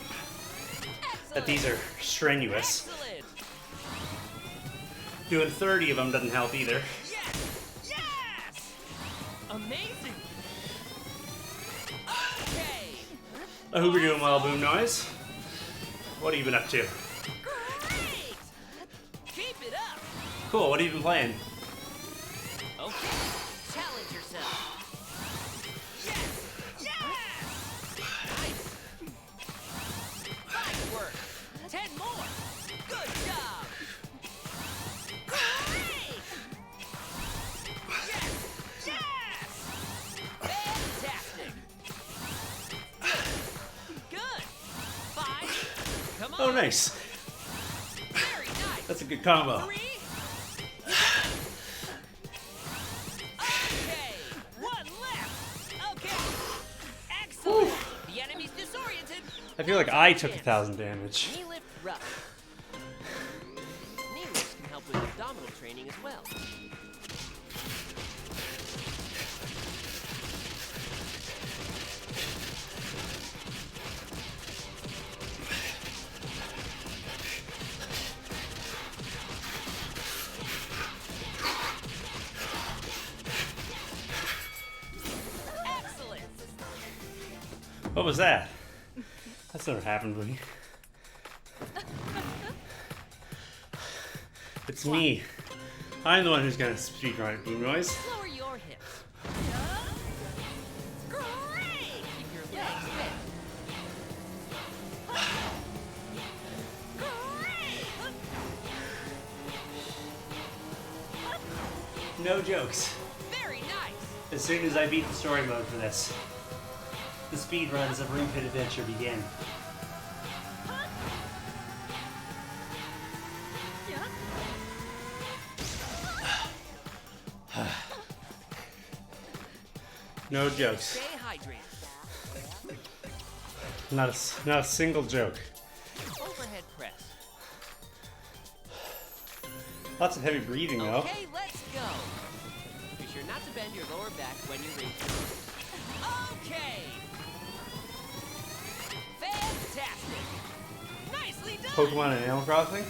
Excellent. that these are strenuous. Excellent. Doing 30 of them doesn't help either. Yes. Yes. Amazing. Okay. I hope you're doing well, Boom Noise. What have you been up to? Great. Keep it up. Cool, what have you been playing? Okay. Challenge yourself. Yes. Yes. Nice. Fine work. 10 more. Good job. Great. Yes. Yes. Fantastic. Good. 5. Come on. Oh, nice. Very nice. That's a good combo. 3. Okay. 1 left. Okay. Excellent. The enemy's disoriented. I feel like I took 1,000 damage. Knee lift rough. Knee lifts can help with abdominal training as well. Excellent. What was that? That's never happened to me. It's me. I'm the one who's gonna speedrun it, Boom Noise. Lower your hips. Great. Keep your legs fit. Great. No jokes. Very nice. As soon as I beat the story mode for this, the speedruns of Room Pit Adventure begin. No jokes. Stay hydrated. Not a single joke. Overhead press. Lots of heavy breathing though. Okay, let's go. Be sure not to bend your lower back when you raise your arms. Okay. Fantastic. Nicely done. Pokemon and Animal Crossing?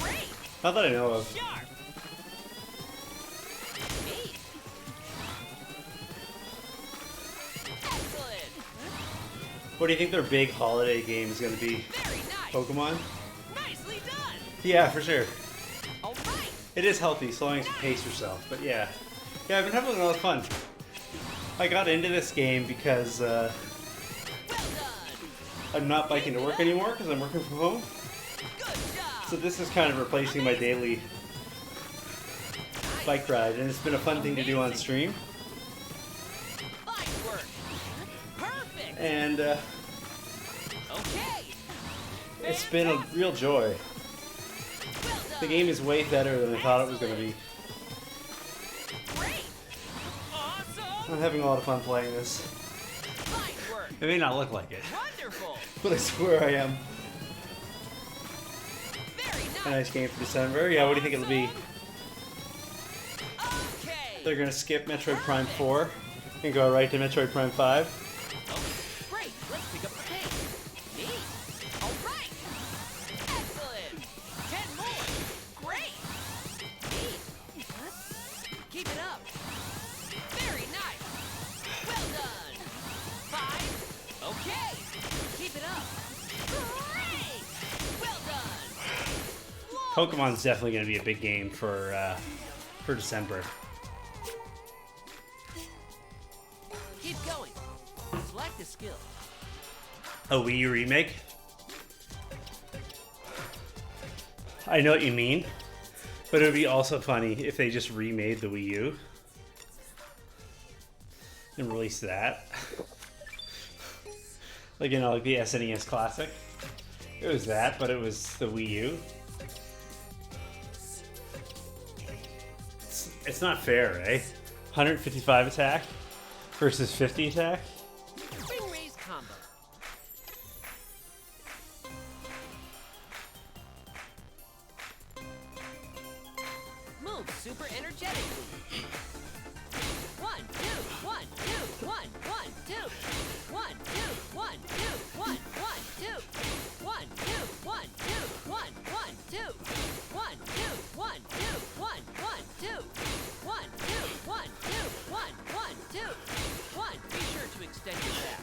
Great. Not that I know of. Sharp. Neat. Excellent. What do you think their big holiday game is gonna be? Very nice. Pokemon? Nicely done. Yeah, for sure. All right. It is healthy, so long as you pace yourself. But yeah. Yeah, I've been having a lot of fun. I got into this game because Well done. I'm not biking to work anymore because I'm working from home. Good job. So this is kind of replacing my daily Nice. bike ride, and it's been a fun thing to do on stream. Fine work. Perfect. And Okay. it's been a real joy. Well done. The game is way better than I thought it was going to be. Great. Awesome. I'm having a lot of fun playing this. Fine work. It may not look like it, Wonderful. but I swear I am. Very nice. A nice game for December. Yeah, what do you think it'll be? Okay. They're gonna skip Metroid Prime 4 and go right to Metroid Prime 5. Oh, great. Let's pick up the pace. Neat. All right. Excellent. 10 more. Great. Neat. Keep it up. Very nice. Well done. 5. Okay. Keep it up. Great. Well done. Pokemon's definitely gonna be a big game for December. Keep going. Select a skill. A Wii U remake? I know what you mean, but it would be also funny if they just remade the Wii U and released that. Like, you know, like the SNES Classic. It was that, but it was the Wii U. It's not fair, eh? 155 attack versus 50 attack? Ring raise combo. Move super energetically. 1, 2, 1, 2, 1, 1, 2. 1, 2, 1, 2, 1, 1, 2. 1, 2, 1, 2, 1, 1, 2. 1, 2, 1, 2, 1, 1, 2. 1, 2, 1, 2, 1, 1, 2. 1. Be sure to extend your back.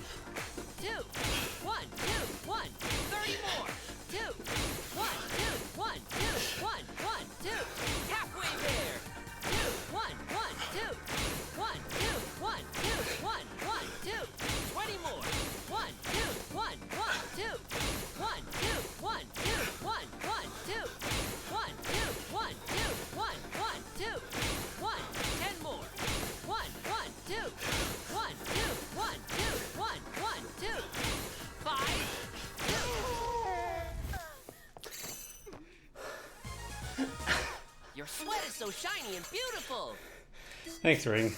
2, 1, 2, 1, 30 more. 2, 1, 2, 1, 2, 1, 1, 2. Halfway there. 2, 1, 1, 2. 1, 2, 1, 2, 1, 1, 2. 20 more. 1, 2, 1, 1, 2. 1, 2, 1, 2, 1, 1, 2. 1, 2, 1, 2, 1, 1, 2. 1, 10 more. 1, 1, 2. 1, 2, 1, 2, 1, 1, 2. 5. Your sweat is so shiny and beautiful. Thanks, Ring.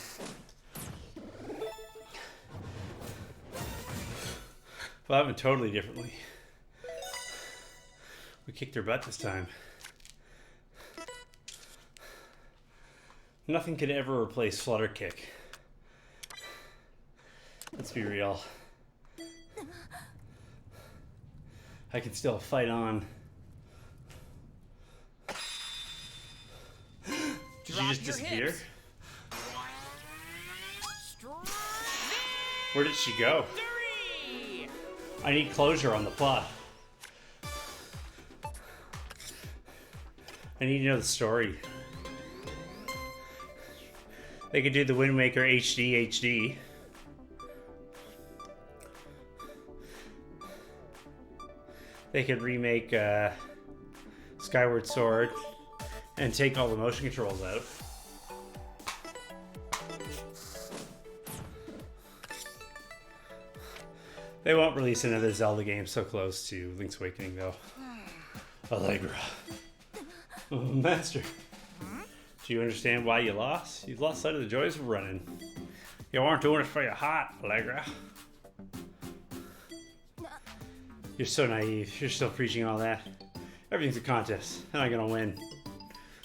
Well, that went totally differently. We kicked their butt this time. Nothing could ever replace Flutter Kick. Let's be real. I can still fight on. Did Drop you just your disappear? hips. Where did she go? Victory! I need closure on the plot. I need to know the story. They could do the Wind Waker HD. They could remake Skyward Sword and take all the motion controls out. They won't release another Zelda game so close to Link's Awakening, though. Allegra. Oh, Master. Do you understand why you lost? You've lost sight of the joys of running. You aren't doing it for your heart, Allegra. You're so naive. You're still preaching all that. Everything's a contest, and I'm gonna win.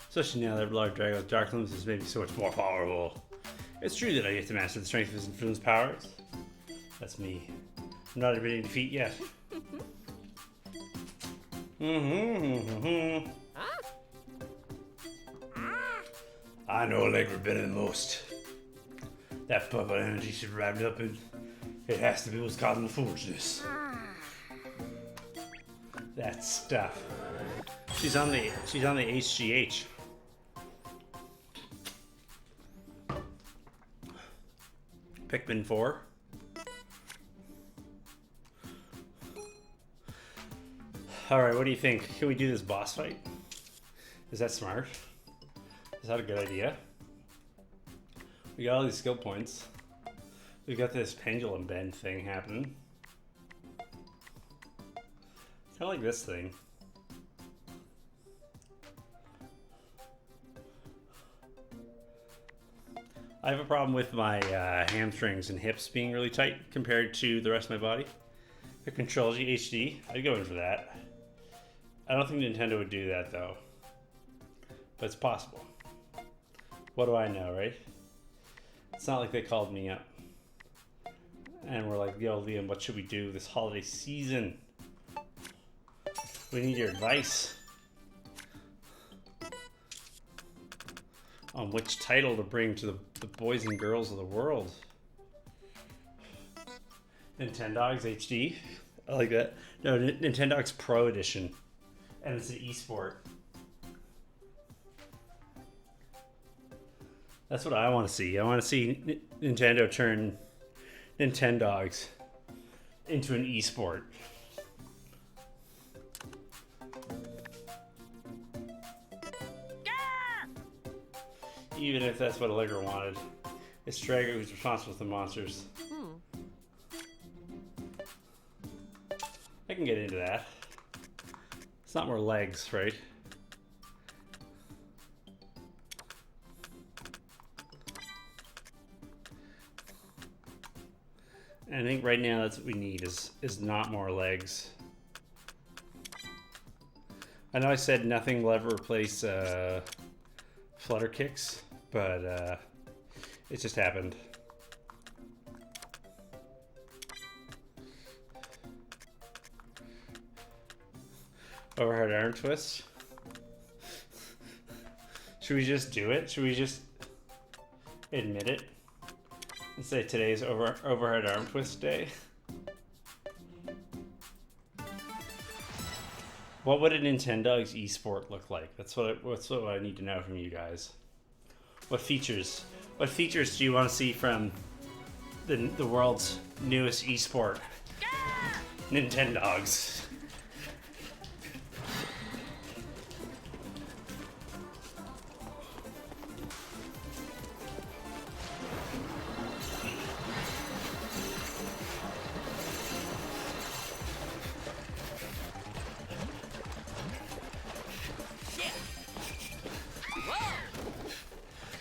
Especially now that Lord Drago's Dark Limbs is maybe so much more powerful. It's true that I get to master the strength of his influence powers. That's me. I'm not admitting defeat yet. Huh? I know Allegra better than most. That purple energy she's wrapped up in, it has to be what's causing the foolishness. That stuff. She's on the HGH. Pikmin 4. Alright, what do you think? Can we do this boss fight? Is that smart? Is that a good idea? We got all these skill points. We've got this pendulum bend thing happening. Kind of like this thing. I have a problem with my hamstrings and hips being really tight compared to the rest of my body. The Control-G HD, I'd go in for that. I don't think Nintendo would do that though. But it's possible. What do I know, right? It's not like they called me up and we're like, yo, Liam, what should we do this holiday season? We need your advice on which title to bring to the boys and girls of the world. Nintendogs HD. I like that. No, Nintendogs Pro Edition. And it's an esport. That's what I want to see. I want to see Nintendo turn Nintendogs into an esport. Even if that's what Allergra wanted. It's Drago who's responsible for the monsters. I can get into that. It's not more legs, right? And I think right now that's what we need is not more legs. I know I said nothing will ever replace flutter kicks, but it just happened. Overhead arm twist. Should we just do it? Should we just admit it? And say today's overhead arm twist day? What would a Nintendogs esport look like? That's what I need to know from you guys. What features do you want to see from the world's newest esport? Nintendogs.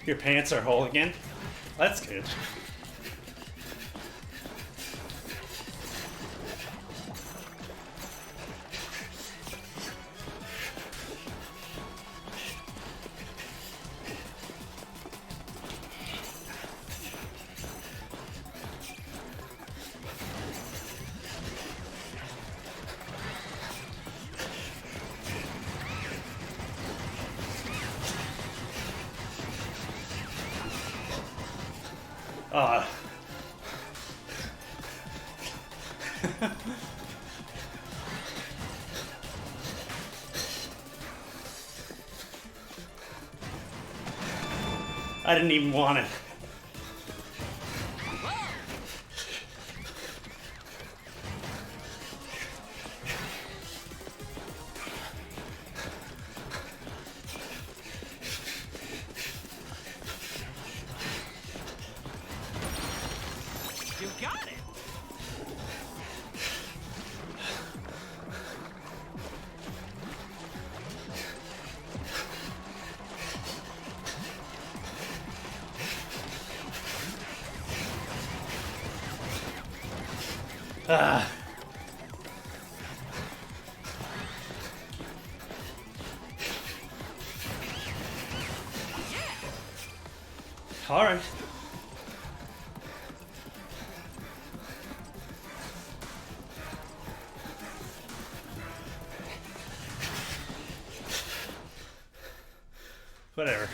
Your pants are whole again? That's good. I didn't even want it. You got it. Ah. All right. Whatever.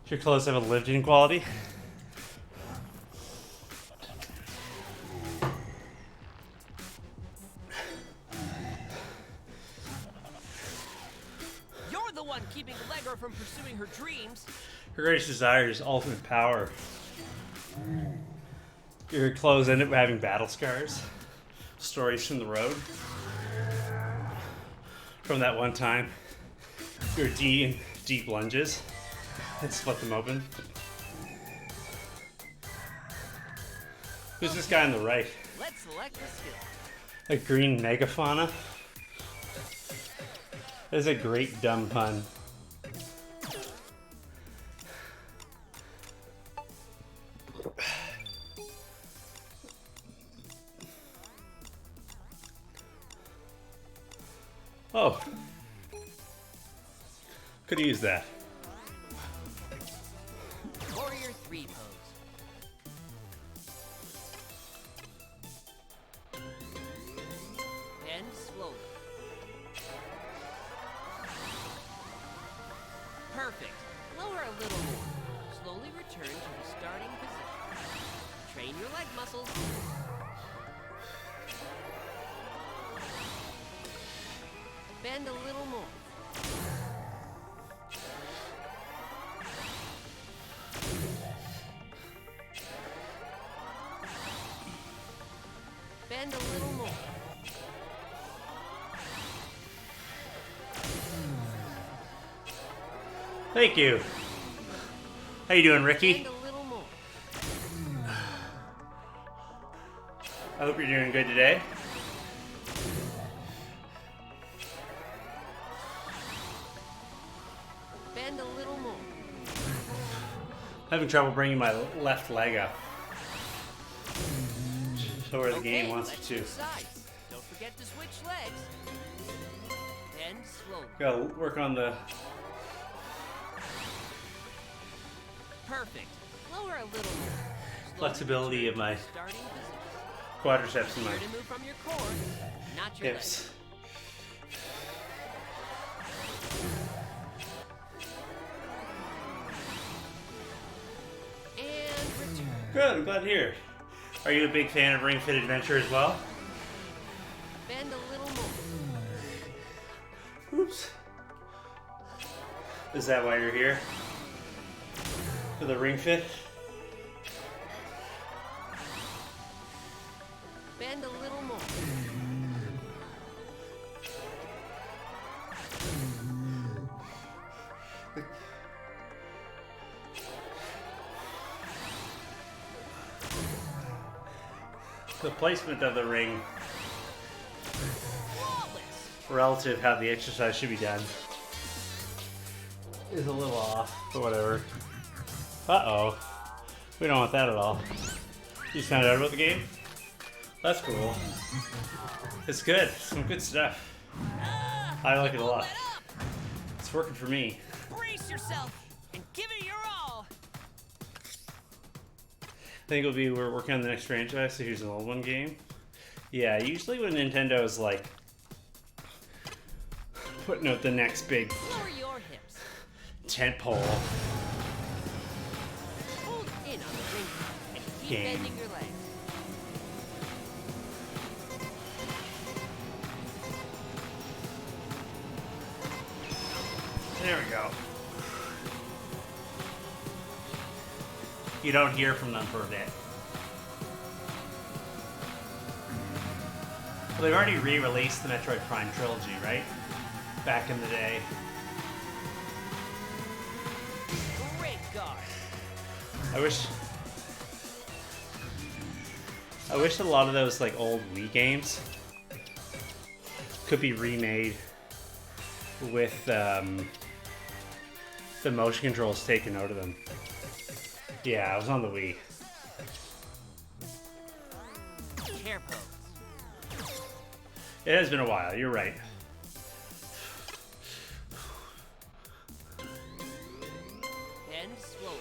Your clothes have a lived-in quality. You're the one keeping Allegra from pursuing her dreams. Her greatest desire is ultimate power. Your clothes end up having battle scars. Stories from the road. From that one time. Your deep lunges and split them open. Who's this guy on the right? Let's select the skill. A green megafauna? That is a great dumb pun. Oh. Could use that. Warrior 3 pose. slowly. Perfect. Lower a little more. Slowly return to the starting position. Train your leg muscles. Bend a little more. Bend a little more. Thank you. How you doing, Ricky? Bend a little more. I hope you're doing good today. Bend a little more. Having trouble bringing my left leg up. So where the Okay, game wants me let's to. switch sides. Don't forget to switch legs. Bend slowly. Gotta work on the Perfect. Lower a little more. Slowly flexibility of my starting position. quadriceps and my Try to move from your core, not your hips. legs. And return. Good, I'm glad to hear. Are you a big fan of Ring Fit Adventure as well? Bend a little more. Oops. Is that why you're here? For the Ring Fit? Bend a little more. The placement of the ring Flawless. relative how the exercise should be done is a little off, but whatever. Uh-oh. We don't want that at all. You just found out about the game? That's cool. It's good. Some good stuff. I like it a lot. Let up. It's working for me. Brace yourself and give it your all. I think it'll be we're working on the next franchise, so here's an old one game. Yeah, usually when Nintendo's like putting out the next big Lower your hips. tent pole Hold in on the ring and keep Game. bending your legs. there we go. You don't hear from them for a bit. Well, they've already re-released the Metroid Prime trilogy, right? Back in the day. Great guard. I wish a lot of those like old Wii games could be remade with the motion controls taken out of them. Yeah, I was on the Wii. Chair pose. It has been a while, you're right. Bend slowly.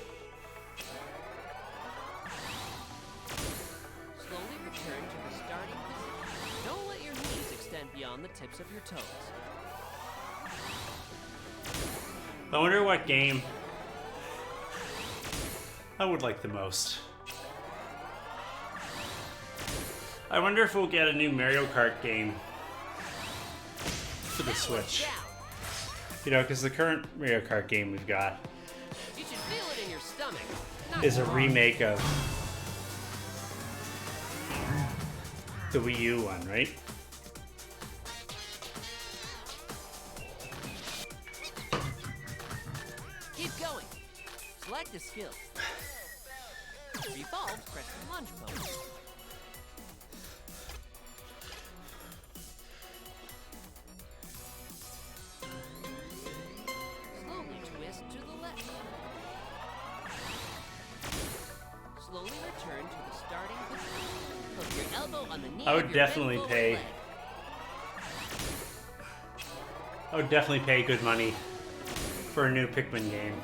Slowly return to the starting position. Don't let your knees extend beyond the tips of your toes. I wonder what game I would like the most. I wonder if we'll get a new Mario Kart game for the Switch. Down. You know, because the current Mario Kart game we've got You should feel it in your stomach. Not is a wrong. remake of the Wii U one, right? Keep going. Select a skill. Revolve, press the lunge pose. Slowly twist to the left. Slowly return to the starting position. Hook your elbow on the knee. I would of your definitely bent pay- forward leg. I would definitely pay good money for a new Pikmin game.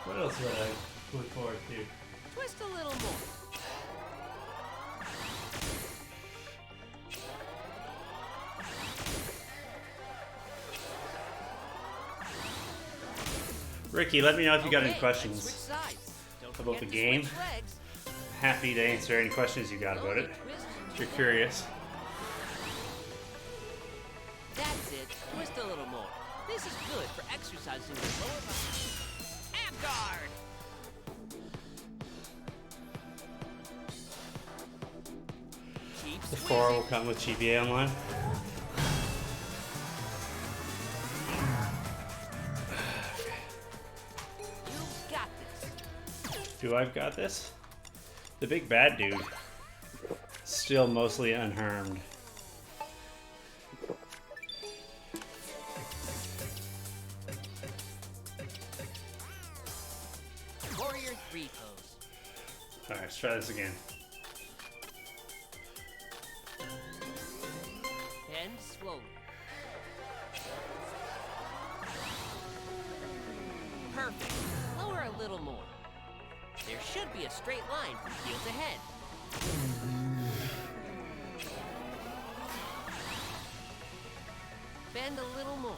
What else would I to look forward to. Twist a little more. Ricky, let me know if you got any Okay, questions let's switch sides. Don't about the forget to game. switch legs. Happy to answer any questions you got about it. Twist. If you're curious. That's it. Twist a little more. This is good for exercising your lower body. Ab guard. Keep The 4 squeezing. will come with GBA Online. You've got this. Do I've got this? The big bad dude. Still mostly unharmed. Warrior 3 pose. Alright, let's try this again. Bend slowly. Perfect. Lower a little more. There should be a straight line from heel to head. Bend a little more.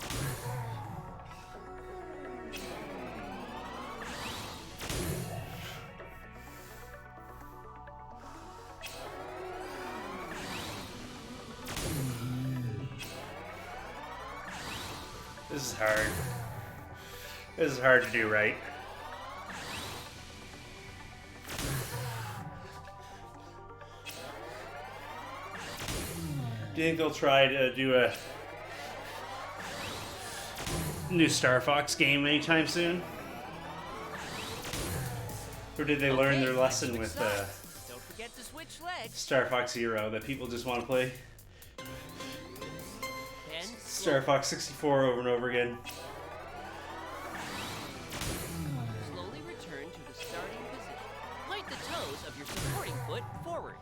This is hard. This is hard to do right. Do you think they'll try to do a new Star Fox game anytime soon? Or did they learn their Okay, lesson switch with sides. Don't forget to switch legs. Star Fox Zero that people just want to play Bend Star Fox 64 over and over again? slowly return to the starting position. Point the toes of your supporting foot forward.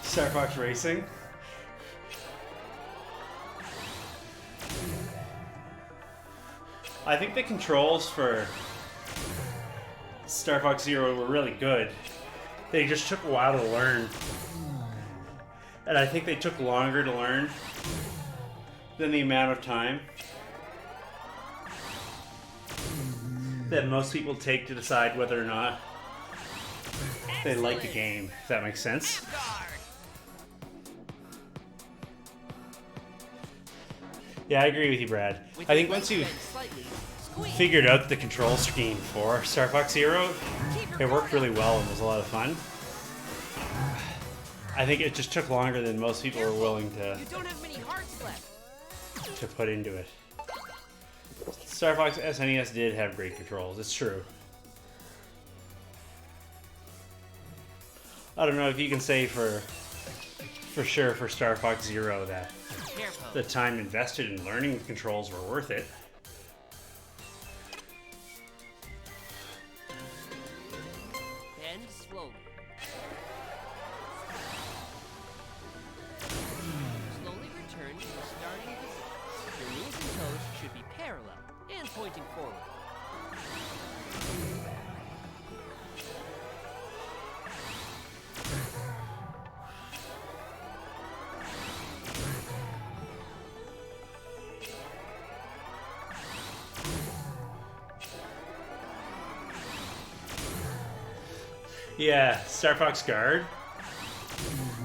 Star Fox Racing? I think the controls for Star Fox Zero were really good. They just took a while to learn. And I think they took longer to learn than the amount of time that most people take to decide whether or not they like the game, if that makes sense. Ab guard. Yeah, I agree with you, Brad. With I think your once legs you bent slightly, squeeze. figured out the control scheme for Star Fox Zero, Keep your it worked guard really up. well and was a lot of fun. I think it just took longer than most people were willing to You don't have many hearts left. put into it. Star Fox SNES did have great controls, it's true. I don't know if you can say for sure for Star Fox Zero that Careful. the time invested in learning the controls were worth it. Bend slowly. Slowly return to the starting position. Your knees and toes should be parallel and pointing forward. Yeah, Star Fox Guard,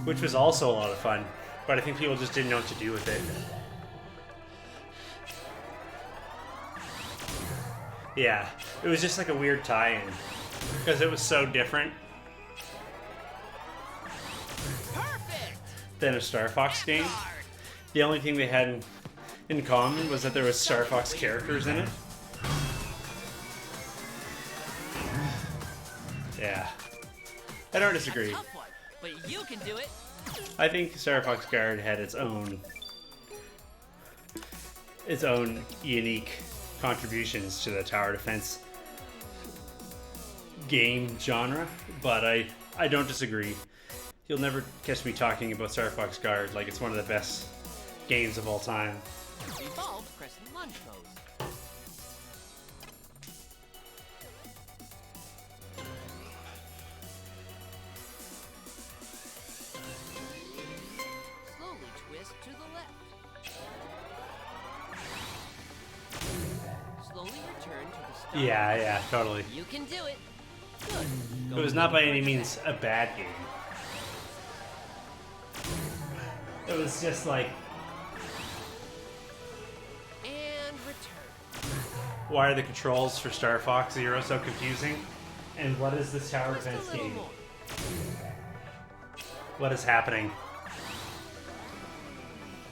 which was also a lot of fun, but I think people just didn't know what to do with it. Yeah, it was just like a weird tie-in because it was so different Perfect. than a Star Fox game. Guard. The only thing they had in common was that there was Star Fox characters in it. Yeah, I don't disagree. Tough one, but you can do it. I think Star Fox Guard had its own unique contributions to the tower defense game genre, but I don't disagree. You'll never catch me talking about Star Fox Guard like it's one of the best games of all time. Revolve, pressing lunge pose. Slowly twist to the left. Slowly return to the start. Yeah, totally. You can do it. Good. It was not by any means a bad game. It was just like, And return. why are the controls for Star Fox Zero so confusing? And what is this tower Just a defense little game? more. What is happening?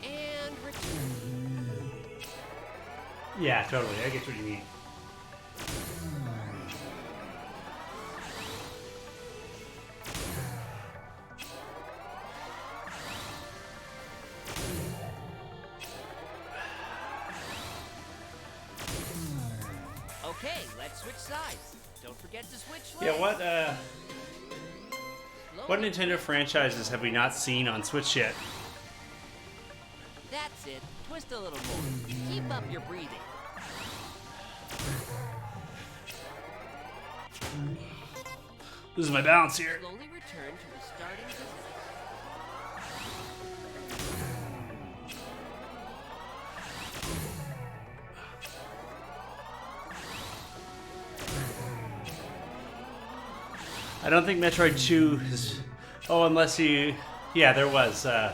And return. Yeah, totally. I get what you mean. Okay, let's switch sides. Don't forget to switch Yeah, legs. what Slowly. Nintendo franchises have we not seen on Switch yet? That's it. Twist a little more. Keep up your breathing. Losing my balance here. Slowly return to the starting position. I don't think Metroid 2 is... Oh, unless you... Yeah, there was. The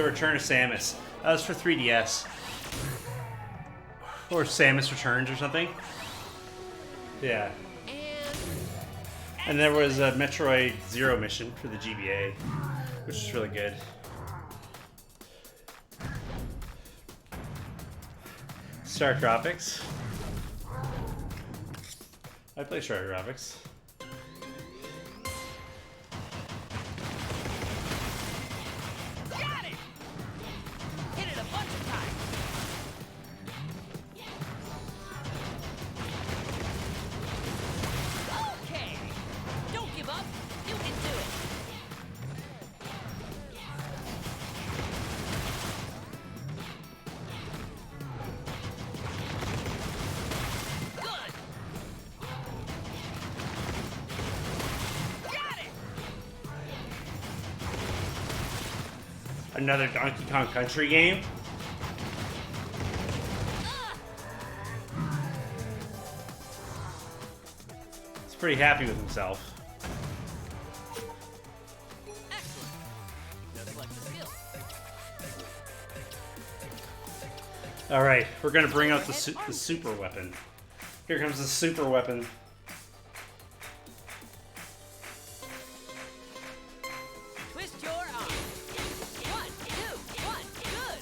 Return of Samus. That was for 3DS. Or Samus Returns or something. Yeah. And there was a Metroid Zero mission for the GBA, which is really good. Star Tropics. I play Star Tropics. Got it! Hit it a bunch of times. Okay. Don't give up. You can do it. Good. Got it. Another Donkey Kong Country game. He's pretty happy with himself. Excellent. Now select the skill. All right, we're gonna bring out the super weapon. Here comes the super weapon. Twist your arm. 1, 2, 1.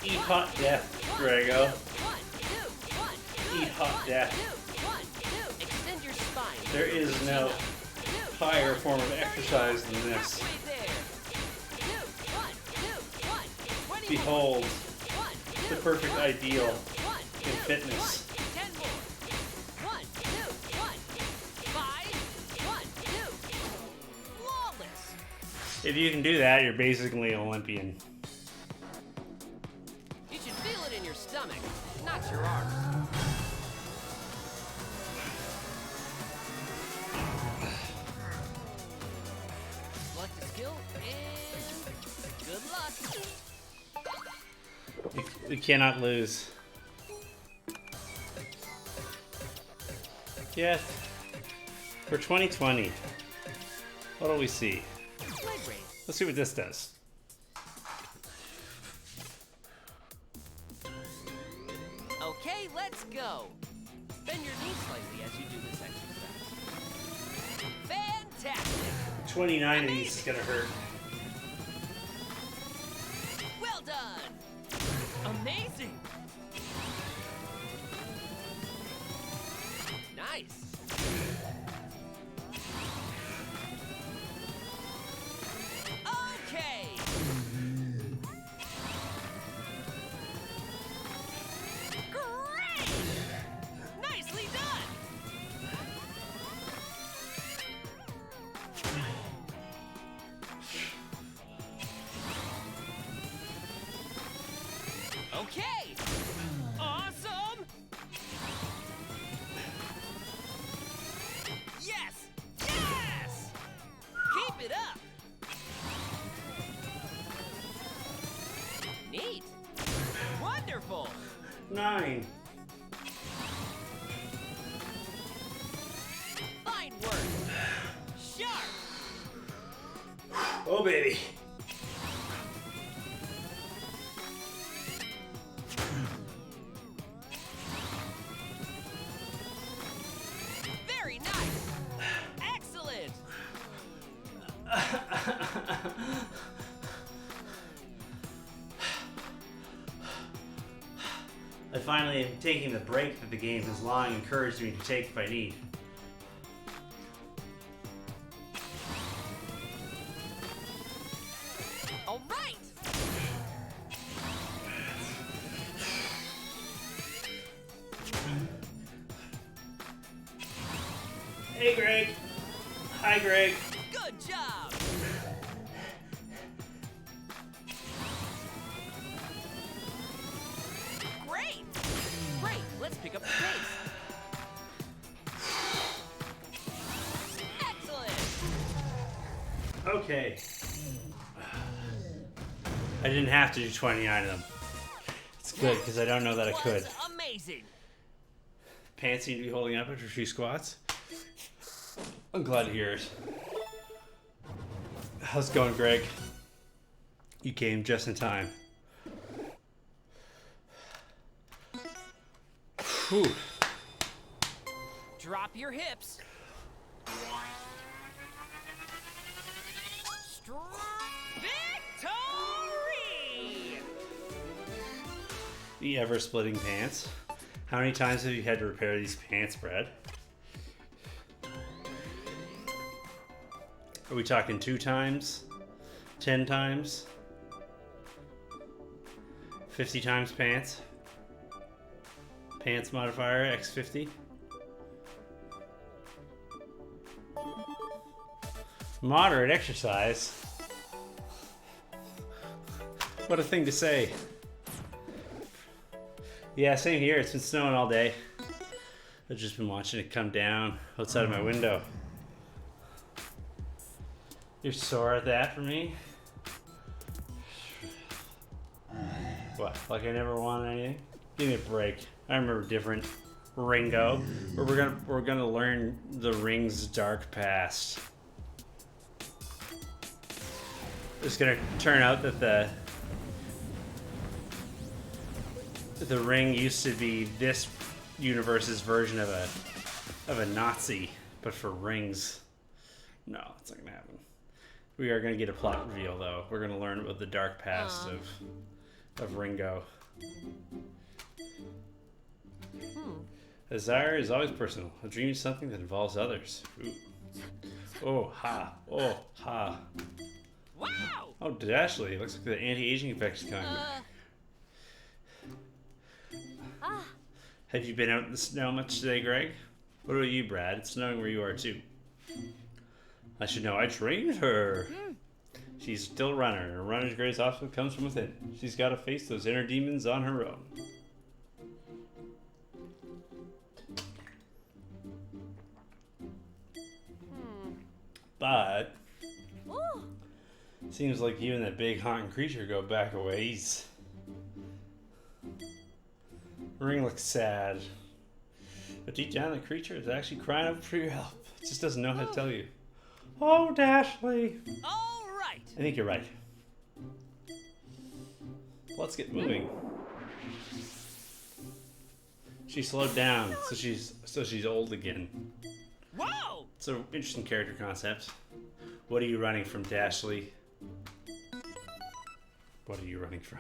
Good. Eat hot death, Drago. 1, 2, 1. Good. Eat hot death. 2, 1, 2. Extend your spine. There is no 2, higher form of exercise than this. halfway there. 2, 1, 2, 1. 20 more. Behold, 1, the 2, perfect 1, ideal 1, in fitness. 10 more. 1, 2, 1. 5, 1, 2. Flawless. If you can do that, you're basically an Olympian. You should feel it in your stomach, not your arms. Select a skill and good luck. We cannot lose. Yeah. For 2020, what do we see? Leg raise. Let's see what this does. Okay, let's go. Bend your knees slightly as you do this exercise. Fantastic. 29 of these is gonna hurt. Well done. Amazing. Nice. Okay. Great. Nicely done. Okay. Wonderful! 9. Fine work! Sharp! Oh, baby. Very nice! Excellent! I finally am taking the break that the game has long encouraged me to take if I need. All right! Hey, Greg. Hi, Greg. Good job! Great! Great! Let's pick up the pace! Excellent! Okay. I didn't have to do 29 of them. It's good, because I don't know that I could. Was amazing! Pants seem to be holding up after 2 squats. I'm glad to hear it. How's it going, Greg? You came just in time. Whew. Drop your hips. Victory! The ever splitting pants. How many times have you had to repair these pants, Brad? Are we talking 2 times? 10 times? 50 times pants? Pants modifier X50? Moderate exercise? What a thing to say. Yeah, same here. It's been snowing all day. I've just been watching it come down outside of my window. You're sore at that for me? What? Like I never wanted anything? Give me a break. I remember different. Ringo. We're gonna learn the ring's dark past. It's gonna turn out that the ring used to be this universe's version of a Nazi, but for rings. No, it's not gonna happen. We are gonna get a plot reveal though. We're gonna learn about the dark past of Ringo. Desire is always personal. A dream is something that involves others. Ooh. Oh ha! Oh ha! Wow! Oh, Dashley, looks like the anti-aging effect is coming. Have you been out in the snow much today, Greg? What about you, Brad? It's snowing where you are too. I should know. I trained her. She's still a runner. Her runner's grace often comes from within. She's got to face those inner demons on her own. But seems like you and that big honking creature go back a ways. Ring looks sad. But deep down, the creature is actually crying out for your help. It just doesn't know how to tell you. Oh, Dashley. All right. I think you're right. Let's get moving. She slowed down, so she's old again. Whoa! It's an interesting character concept. What are you running from, Dashley? What are you running from?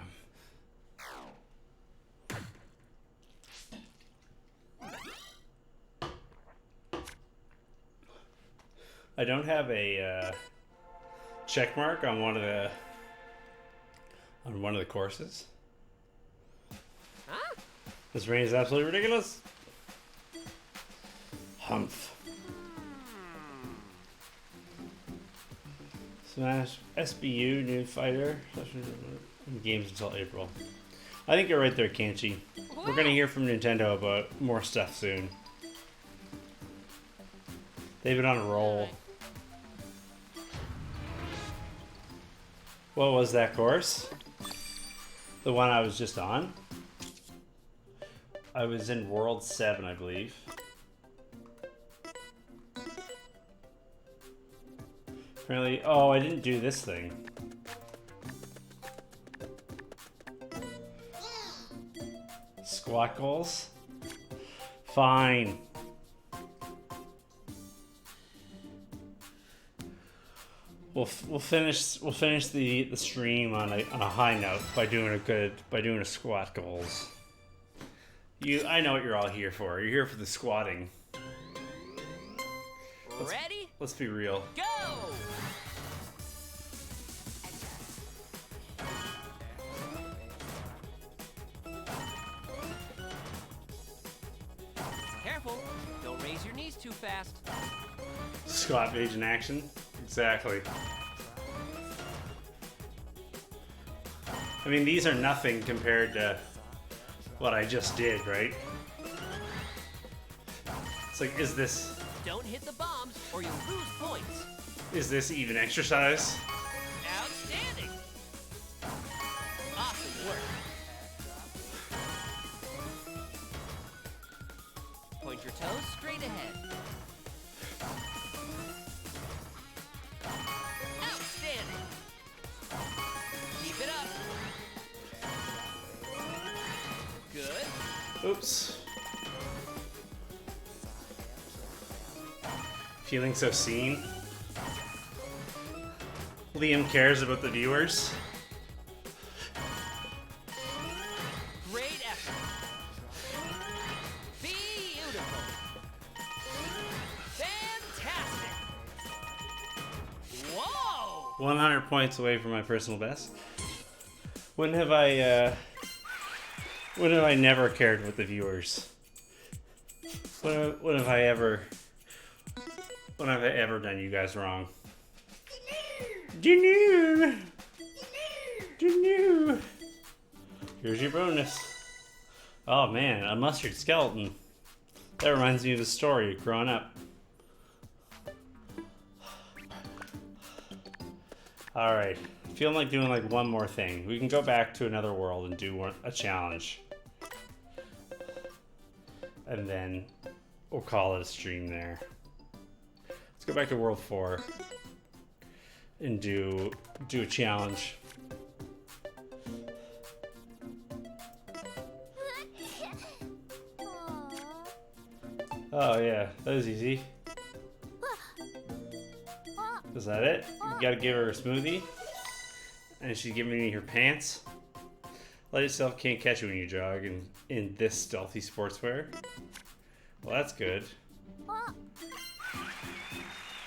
I don't have a check mark on one of the courses. Huh? This rain is absolutely ridiculous. Humph. Smash SBU new fighter. Games until April. I think you're right there, Kanchi. We're gonna hear from Nintendo about more stuff soon. They've been on a roll. What was that course? The one I was just on? I was in World 7, I believe. Apparently, oh, I didn't do this thing. Squat goals? Fine. We'll finish the stream on a high note by doing a squat goals. I know what you're all here for. You're here for the squatting. Ready? Let's be real. Go! Careful, don't raise your knees too fast. Squat page in action. Exactly. I mean, these are nothing compared to what I just did, right? It's like, is this Don't hit the bombs or you'll lose points. even exercise? Outstanding! Awesome work. Point your toes straight ahead. Outstanding! Keep it up. Good. Oops. Feeling so seen. Liam cares about the viewers. Great effort. Beautiful. Fantastic. Whoa! 100 points away from my personal best. When have I never cared about the viewers? When have I ever done you guys wrong? Here's your bonus. Oh man, a mustard skeleton. That reminds me of a story growing up. Alright, feeling like doing like one more thing. We can go back to another world and do a challenge. And then we'll call it a stream there. Let's go back to World 4 and do a challenge. Oh yeah, that was easy. Is that it? You gotta give her a smoothie? And she's giving me her pants? Light itself can't catch you when you jog in this stealthy sportswear. Well, that's good.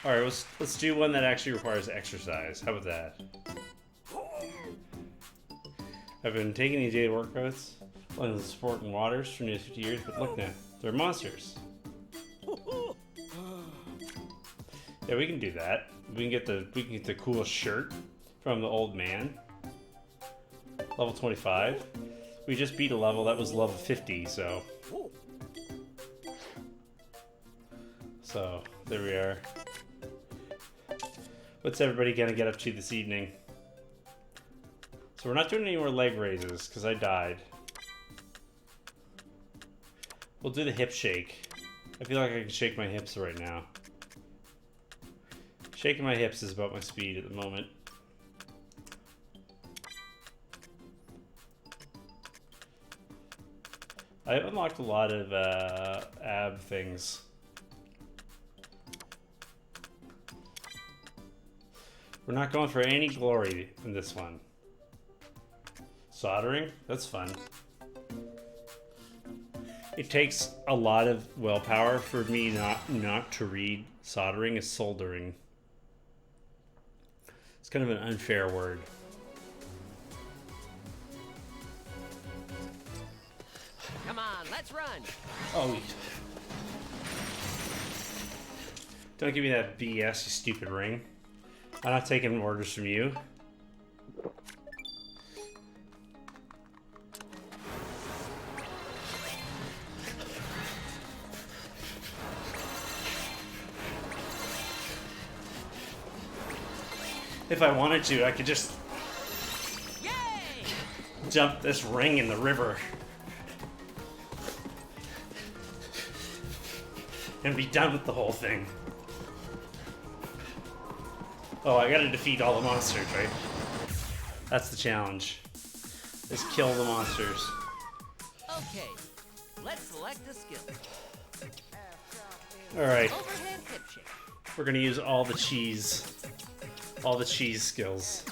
Alright, let's do one that actually requires exercise. How about that? I've been taking these daily workouts on the sport and waters for nearly 50 years, but look now, they're monsters. Yeah, we can do that. We can get the coolest shirt from the old man. Level 25. We just beat a level that was level 50, so there we are. What's everybody gonna get up to this evening? So we're not doing any more leg raises because I died. We'll do the hip shake. I feel like I can shake my hips right now. Shaking my hips is about my speed at the moment. I've unlocked a lot of ab things. We're not going for any glory in this one. Soldering? That's fun. It takes a lot of willpower for me not to read soldering as soldering. It's kind of an unfair word. Come on, let's run. Oh. Don't give me that BS, you stupid ring. I'm not taking orders from you. If I wanted to, I could just Yay! jump this ring in the river. and be done with the whole thing. Oh, I gotta defeat all the monsters, right? That's the challenge. Is kill the monsters. Okay, let's select a skill. Alright, Overhead hip shake. we're gonna use all the cheese. All the cheese skills.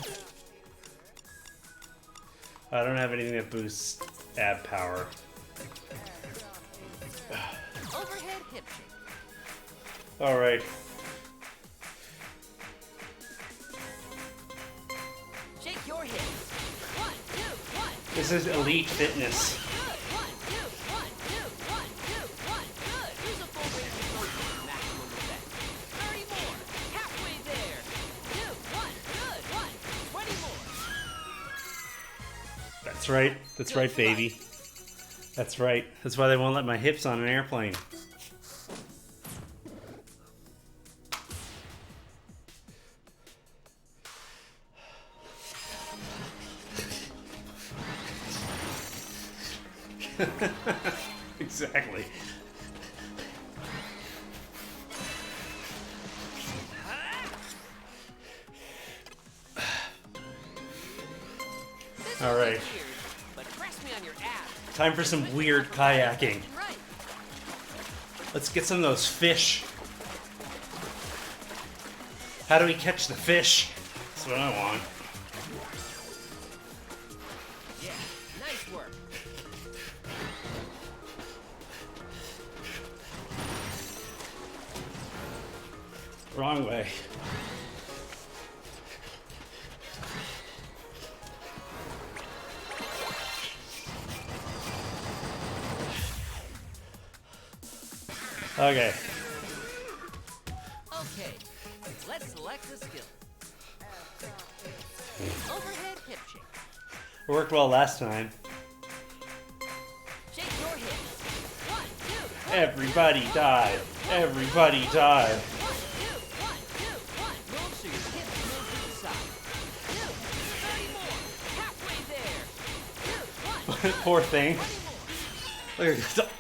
I don't have anything that boosts ab power. Overhead hip shake. Alright. Shake your hips. 1, 2, 1. This is elite fitness. Good. 1, 2, 1, 2, 1, 2, 1. Good. Use a full range of motion for maximum effect. 30 more. Halfway there. 2, 1. Good. 1. 20 more. That's right. That's right, baby. That's right. That's why they won't let my hips on an airplane. Exactly. This All will be right. weird, but press me on your abs. Time for some weird kayaking. Right. Let's get some of those fish. How do we catch the fish? That's what I want. Yeah. Nice work. Wrong way. Okay. Okay. Let's select a skill. Overhead hip shake. It worked well last time. Shake your hips. 1, 2, 1. Everybody died. Everybody died. 1, 2, 1, 2, 1. Move so your hips move to the side. 2, 30 more. Halfway there. 2, 1. Poor thing. 20 more. Look at that.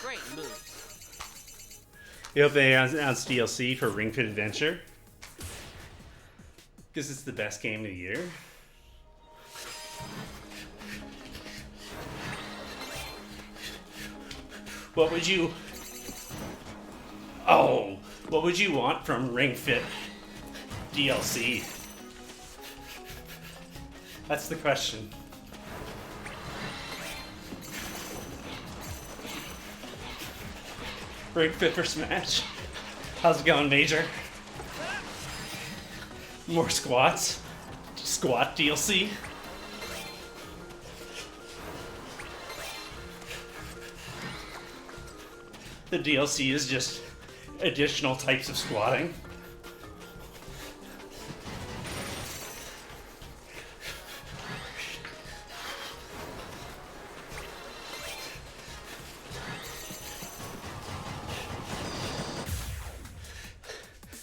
Great move. You hope they announce DLC for Ring Fit Adventure? Because it's the best game of the year. What would you... Oh! What would you want from Ring Fit DLC? That's the question. Ring Fit for Smash. How's it going, Major? More squats. Squat DLC. The DLC is just additional types of squatting.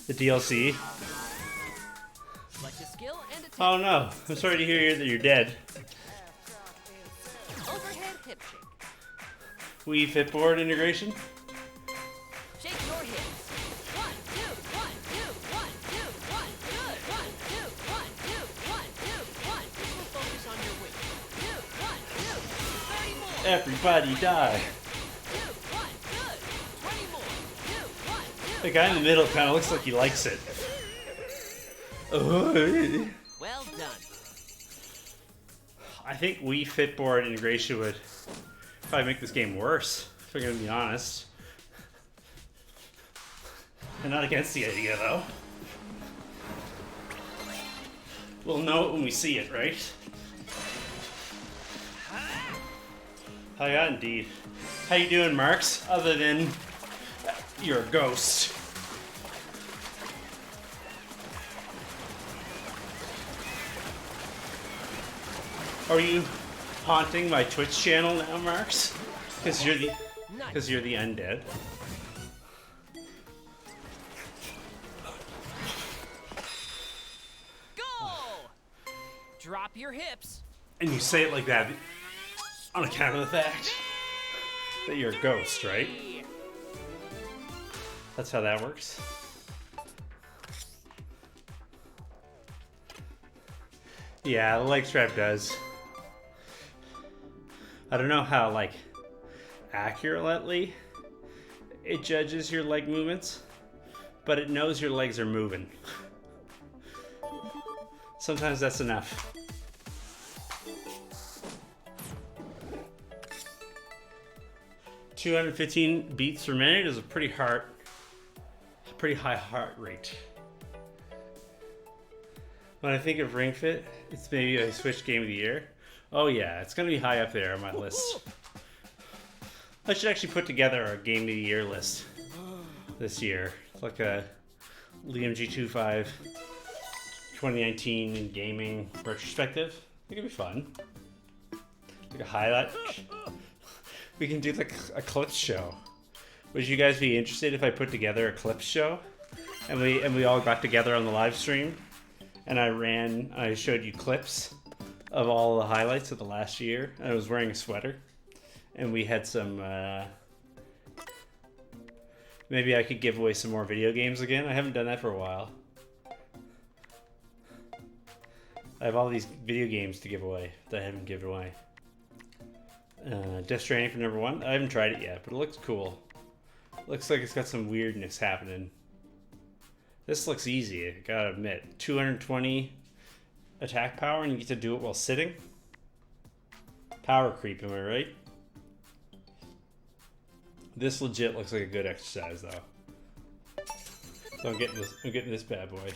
The DLC. Select a skill and attack. Oh no, I'm sorry to hear that you're dead. Overhead hip shake. Wii Fitboard integration? Shake your hips. 1, 2, 1, 2, 1, 2, 1. Good. 1, 2, 1, 2, 1, 2, 1. This will focus on your weight. 2, 1, 2. 30 more. Everybody die. 2, 1. Good. 20 more. 2, 1, 2. The guy in the middle kind of looks like he likes it. Well done. I think Wii Fitboard integration would probably make this game worse, if I'm gonna be honest. I'm not against the idea, though. We'll know it when we see it, right? Oh yeah, indeed. How you doing, Marks? Other than you're a ghost. Are you haunting my Twitch channel now, Marks? Because you're the undead. Go! Drop your hips. And you say it like that on account of the fact that you're a ghost, right? That's how that works. Yeah, the leg strap does. I don't know how like accurately it judges your leg movements, but it knows your legs are moving. Sometimes that's enough. "215 beats per minute is a pretty high heart rate. When I think of Ring Fit, it's maybe a Switch Game of the Year. Oh yeah, it's gonna be high up there on my list. I should actually put together a Game of the Year list this year, like a Liam G25 2019 gaming retrospective. I think it'd be fun. Like a highlight. We can do like a clips show. Would you guys be interested if I put together a clips show, and we all got together on the live stream, and I showed you clips of all the highlights of the last year, and I was wearing a sweater, and we had some. Maybe I could give away some more video games again. I haven't done that for a while. I have all these video games to give away that I haven't given away. Death Stranding for number 1. I haven't tried it yet, but it looks cool. Looks like it's got some weirdness happening. This looks easy, I gotta admit. 220 attack power, and you get to do it while sitting. Power creep, am I right? This legit looks like a good exercise, though. So I'm getting this bad boy.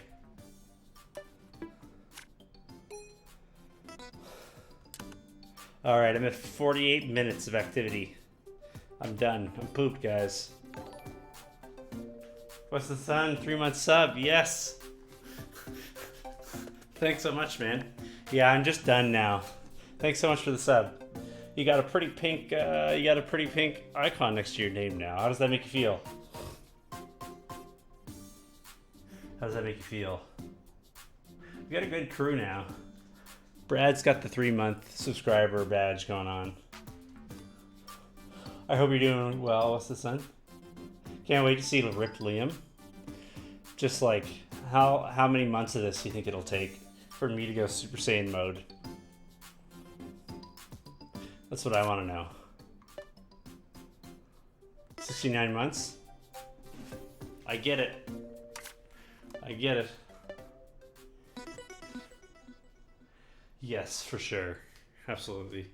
Alright, I'm at 48 minutes of activity. I'm done. I'm pooped, guys. What's the sun? 3-month sub. Yes! Thanks so much, man. Yeah, I'm just done now. Thanks so much for the sub. You got a pretty pink icon next to your name now. How does that make you feel? How does that make you feel? We got a good crew now. Brad's got the 3-month subscriber badge going on. I hope you're doing well. What's the sun? Can't wait to see the ripped Liam. Just like, how many months of this do you think it'll take for me to go Super Saiyan mode? That's what I want to know. 69 months? I get it. I get it. Yes, for sure. Absolutely.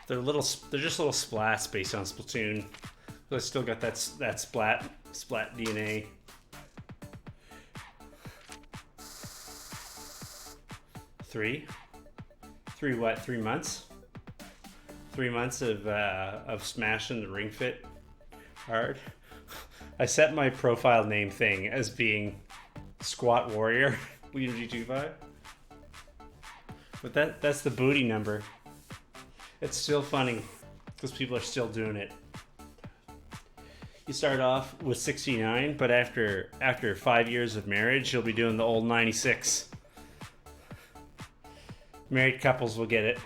They're just little splats based on Splatoon. But I still got that splat DNA. Three what? 3 months? 3 months of smashing the Ring Fit hard. I set my profile name thing as being Squat Warrior, Liam G25. But that's the booty number. It's still funny because people are still doing it. You start off with 69, but after 5 years of marriage, you'll be doing the old 96. Married couples will get it.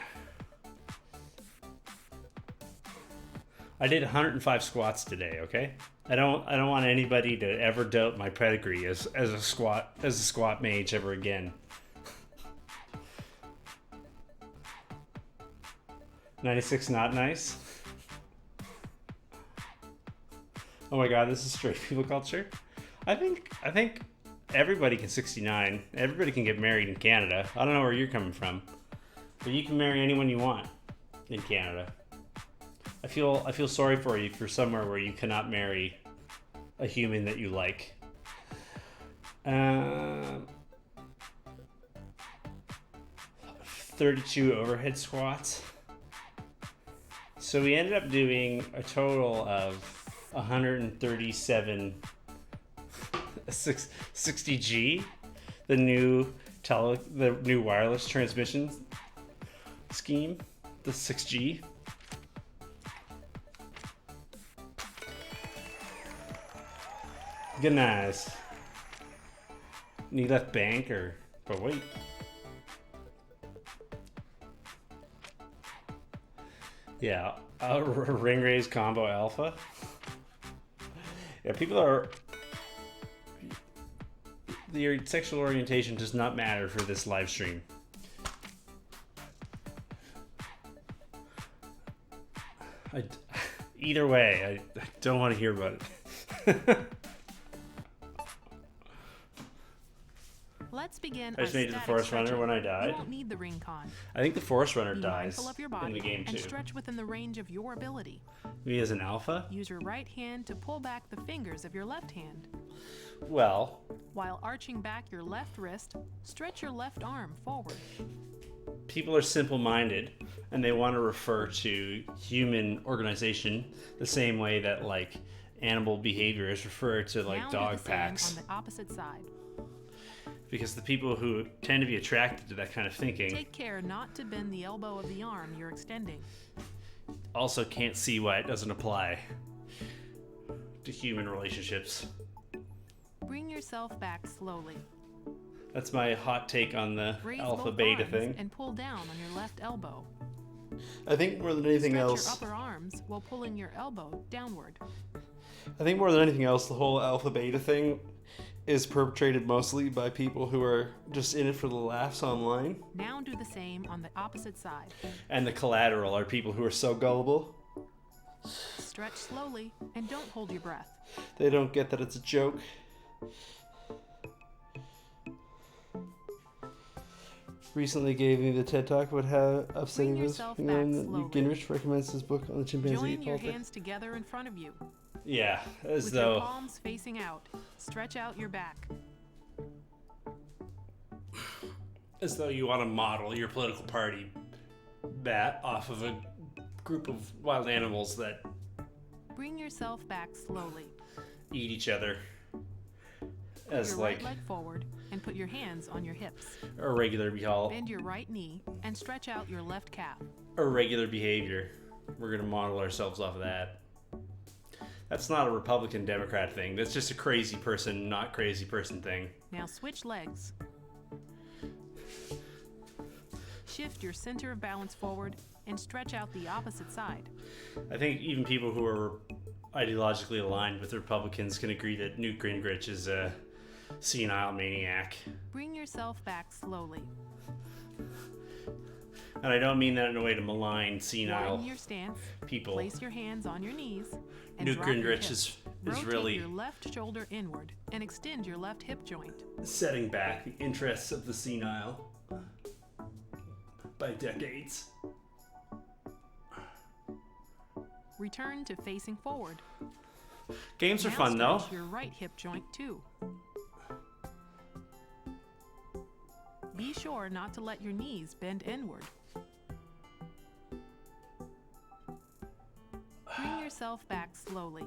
I did 105 squats today, okay? I don't want anybody to ever doubt my pedigree as a squat mage ever again. 96 not nice. Oh my god, this is straight people culture. I think everybody can 69. Everybody can get married in Canada. I don't know where you're coming from, but you can marry anyone you want in Canada. I feel sorry for you for somewhere where you cannot marry a human that you like. 32 overhead squats. So we ended up doing a total of 137 60G, the new wireless transmission scheme, the 6G. Good nice. Knee left bank but wait. Yeah, ring raise combo alpha. Yeah, people are. Your sexual orientation does not matter for this live stream. Either way, I don't want to hear about it. Let's begin. I just our made it the static Forest Runner stretching. when I died. You won't need the ring con. I think the Forest Runner Be dies mindful of your in body the game and too. stretch within the range of your ability. Me as an alpha? Use your right hand to pull back the fingers of your left hand. Well, While arching back your left wrist, stretch your left arm forward. people are simple-minded and they want to refer to human organization the same way that like animal behavior is referred to like Now do dog the same packs. on the opposite side. Because the people who tend to be attracted to that kind of thinking Take care not to bend the elbow of the arm you're extending. also can't see why it doesn't apply to human relationships. Bring yourself back slowly. That's my hot take on the Raise alpha both beta arms thing. and pull down on your left elbow. I think more than anything Stretch else, your upper arms while pulling your elbow downward. I think more than anything else, the whole alpha beta thing is perpetrated mostly by people who are just in it for the laughs online. Now do the same on the opposite side. And the collateral are people who are so gullible, Stretch slowly and don't hold your breath. they don't get that it's a joke. Recently gave me the TED Talk about how upsetting it was. yourself You back know, slowly. Gingrich recommends his book on the chimpanzee Join your politics. hands together in front of you. Yeah, as With your though palms facing out, stretch out your back. you want to model your political party bat off of a group of wild animals that Bring yourself back slowly. eat each other Put as your like right leg forward and put your hands on your hips. irregular Bend your right knee and stretch out your left calf. irregular behavior. We're gonna model ourselves off of that. That's not a Republican Democrat thing. That's just a crazy person, not crazy person thing. Now switch legs. Shift your center of balance forward and stretch out the opposite side. I think even people who are ideologically aligned with the Republicans can agree that Newt Gingrich is a senile maniac. Bring yourself back slowly. And I don't mean that in a way to malign senile Widen your stance. people. Place your hands on your knees and Newt drop your Gingrich hips. is Rotate really your left shoulder inward and extend your left hip joint. setting back the interests of the senile by decades. Return to facing forward. Games are Now fun though. stretch your right hip joint too. Be sure not to let your knees bend inward. Bring yourself back slowly.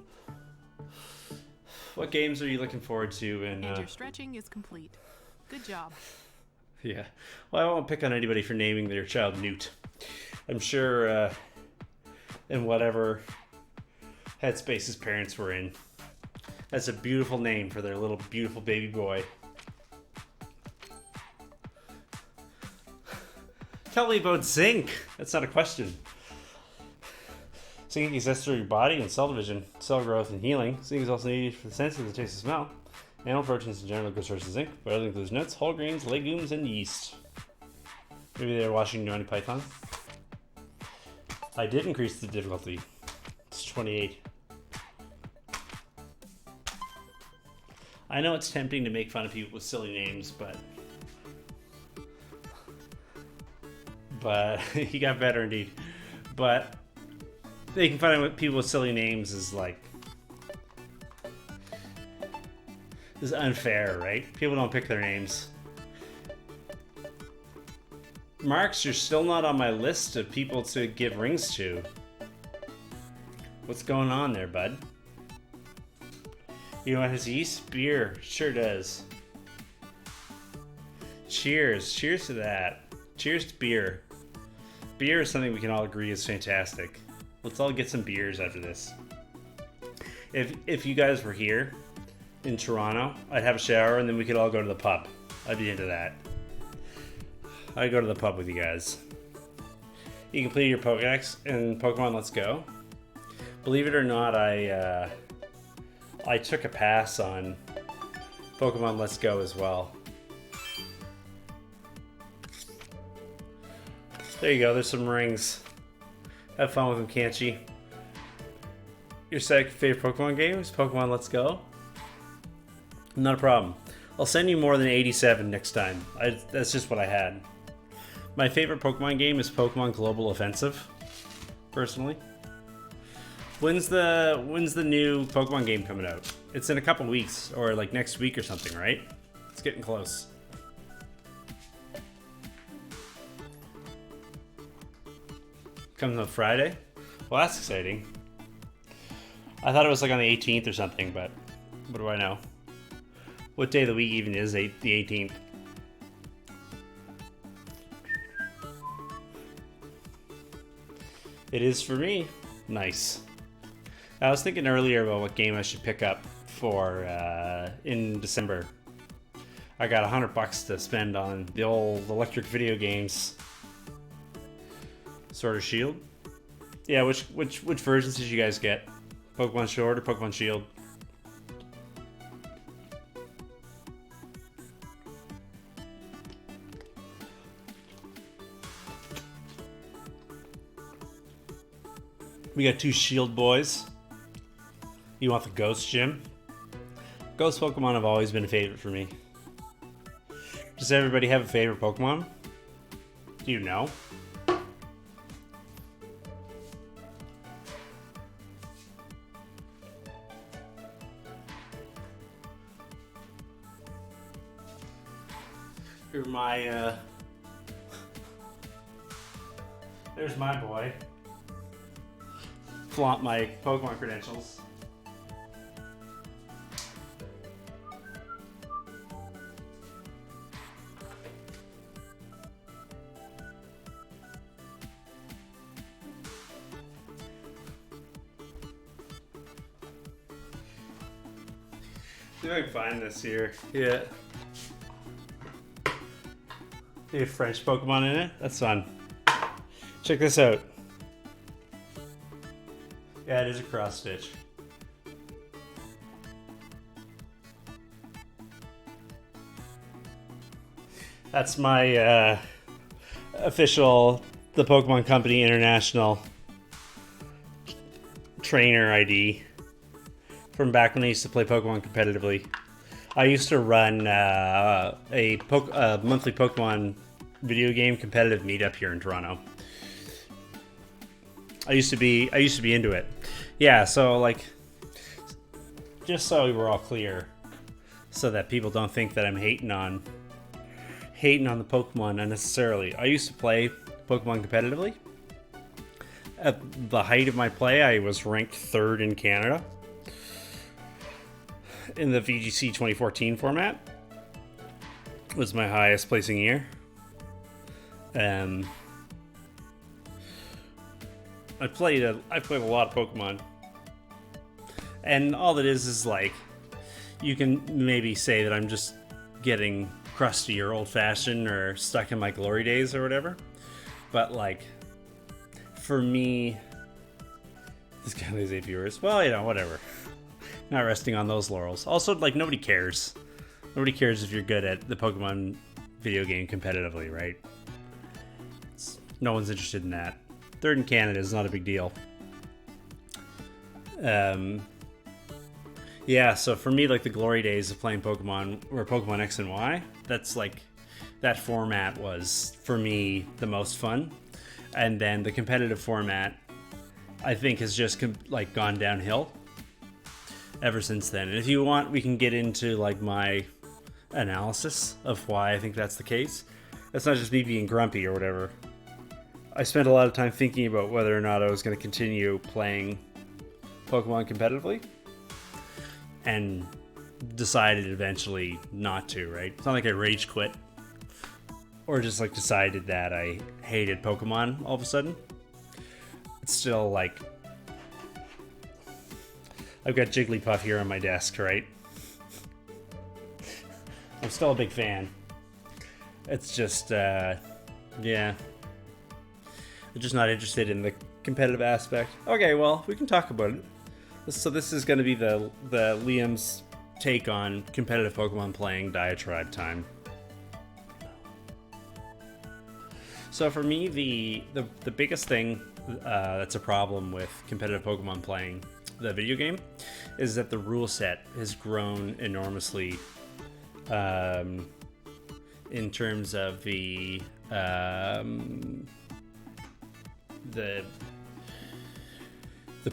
What games are you looking forward to? And your stretching is complete. Good job. Yeah. Well, I won't pick on anybody for naming their child Newt. I'm sure in whatever headspace his parents were in, that's a beautiful name for their little beautiful baby boy. Tell me about zinc. That's not a question. Zinc exists through your body and cell division, cell growth, and healing. Zinc is also needed for the sense of the taste and smell. Animal proteins in general are good sources of zinc, but other includes nuts, whole grains, legumes, and yeast. Maybe they're watching Monty Python. I did increase the difficulty. It's 28. I know it's tempting to make fun of people with silly names, but he got better indeed. But making fun of people with silly names is like is unfair, right? People don't pick their names. Marks, you're still not on my list of people to give rings to. What's going on there, bud? You know what has yeast? Beer. Sure does. Cheers. Cheers to that. Cheers to beer. Beer is something we can all agree is fantastic. Let's all get some beers after this. If you guys were here in Toronto, I'd have a shower and then we could all go to the pub. I'd be into that. I'd go to the pub with you guys. You completed your Pokédex in Pokemon Let's Go. Believe it or not, I I took a pass on Pokemon Let's Go as well. There you go, there's some rings. Have fun with them, can't you? Your second favorite Pokemon game is Pokemon Let's Go? Not a problem. I'll send you more than 87 next time. That's just what I had. My favorite Pokemon game is Pokemon Global Offensive, personally. When's the new Pokemon game coming out? It's in a couple weeks, or like next week or something, right? It's getting close. Comes on Friday? Well, that's exciting. I thought it was like on the 18th or something, but what do I know? What day of the week even is the 18th? It is for me. Nice. I was thinking earlier about what game I should pick up for in December. I got $100 to spend on the old electric video games. Sword or Shield? Yeah, which versions did you guys get? Pokemon Sword or Pokemon Shield? We got two Shield boys. You want the Ghost Gym? Ghost Pokemon have always been a favorite for me. Does everybody have a favorite Pokemon? Do you know? Here's my, there's my boy. Flaunt my Pokemon credentials. See if I can find this here. Yeah. They have French Pokemon in it. That's fun. Check this out. Yeah, it is a cross stitch. That's my official The Pokemon Company International trainer ID from back when I used to play Pokemon competitively. I used to run a monthly Pokemon video game competitive meetup here in Toronto. I used to be into it. Yeah, so like, just so we're all clear, so that people don't think that I'm hating on the Pokemon unnecessarily. I used to play Pokemon competitively. At the height of my play, I was ranked 3rd in Canada in the VGC 2014 format. It was my highest placing year. I played a lot of Pokemon, and all it is like, you can maybe say that I'm just getting crusty or old-fashioned or stuck in my glory days or whatever, but like, for me, this guy has 8 viewers. Well, you know, whatever. Not resting on those laurels. Also, like, nobody cares. Nobody cares if you're good at the Pokemon video game competitively, right? No one's interested in that. 3rd in Canada is not a big deal. Yeah, so for me, like, the glory days of playing Pokemon were Pokemon X and Y. That's like, that format was, for me, the most fun. And then the competitive format, I think, has just like gone downhill ever since then. And if you want, we can get into like my analysis of why I think that's the case. That's not just me being grumpy or whatever. I spent a lot of time thinking about whether or not I was going to continue playing Pokemon competitively, and decided eventually not to, right? It's not like I rage quit or just like decided that I hated Pokemon all of a sudden. It's still like, I've got Jigglypuff here on my desk, right? I'm still a big fan. It's just, yeah. I'm just not interested in the competitive aspect. Okay, well, we can talk about it. So this is going to be the Liam's take on competitive Pokemon playing diatribe time. So for me, the biggest thing that's a problem with competitive Pokemon playing the video game is that the rule set has grown enormously in terms of the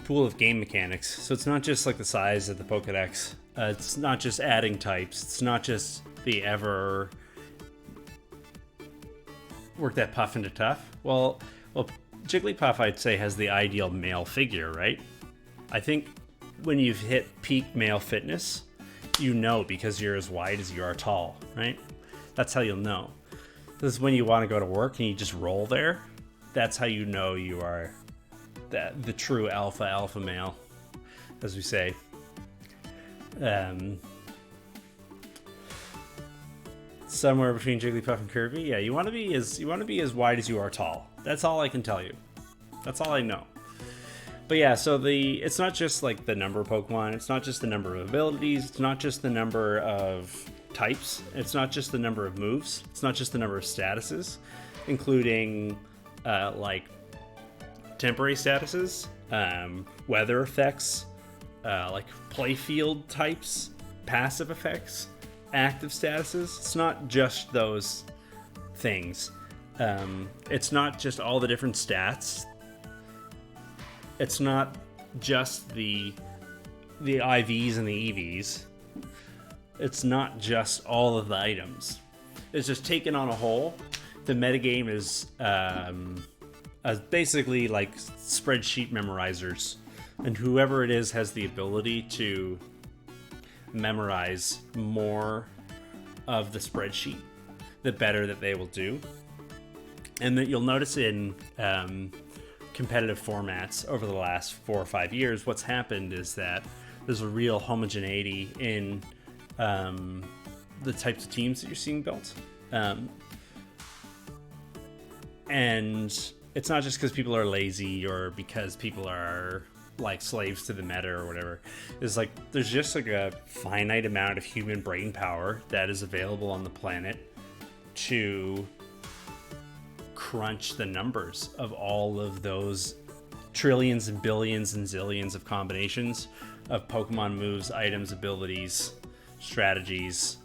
pool of game mechanics. So it's not just like the size of the Pokedex. It's not just adding types. It's not just the ever work that puff into tough. Well, Jigglypuff, I'd say, has the ideal male figure, right? I think when you've hit peak male fitness, you know, because you're as wide as you are tall, right? That's how you'll know. This is when you want to go to work and you just roll there. That's how you know you are the true alpha male, as we say. Somewhere between Jigglypuff and Kirby. Yeah, you want to be as wide as you are tall. That's all I can tell you. That's all I know. But yeah, so it's not just like the number of Pokemon. It's not just the number of abilities. It's not just the number of types. It's not just the number of moves. It's not just the number of statuses, including like temporary statuses, weather effects, like playfield types, passive effects, active statuses. It's not just those things. It's not just all the different stats. It's not just the IVs and the EVs. It's not just all of the items. It's just taken on a whole. The metagame is basically like spreadsheet memorizers, and whoever it is has the ability to memorize more of the spreadsheet, the better that they will do. And that you'll notice in competitive formats over the last 4 or 5 years, what's happened is that there's a real homogeneity in the types of teams that you're seeing built. And it's not just because people are lazy or because people are like slaves to the meta or whatever. It's like there's just like a finite amount of human brain power that is available on the planet to crunch the numbers of all of those trillions and billions and zillions of combinations of Pokemon moves, items, abilities, strategies,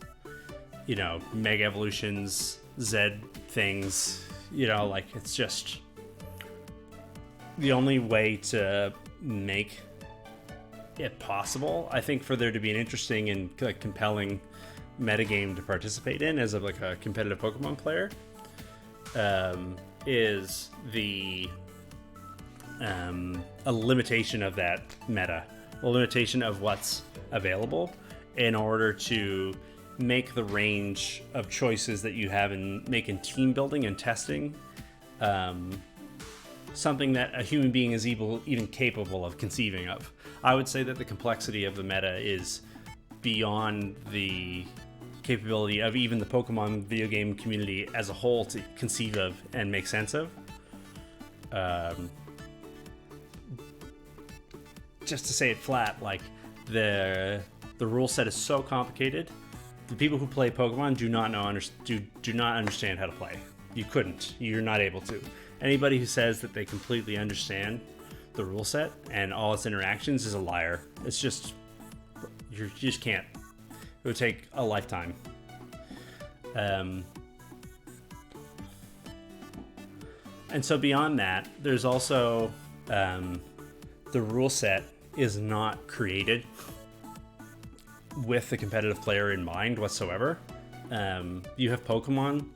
you know, mega evolutions, Z things, you know, like it's just the only way to make it possible, I think, for there to be an interesting and like compelling metagame to participate in as like a competitive Pokemon player, is a limitation of that meta, a limitation of what's available in order to make the range of choices that you have in making team building and testing something that a human being is even capable of conceiving of. I would say that the complexity of the meta is beyond the capability of even the Pokemon video game community as a whole to conceive of and make sense of. Just to say it flat, like the rule set is so complicated. The people who play Pokemon do not understand how to play. You couldn't. You're not able to. Anybody who says that they completely understand the rule set and all its interactions is a liar. It's just you just can't. It would take a lifetime. And so beyond that, there's also the rule set is not created with the competitive player in mind whatsoever. You have Pokemon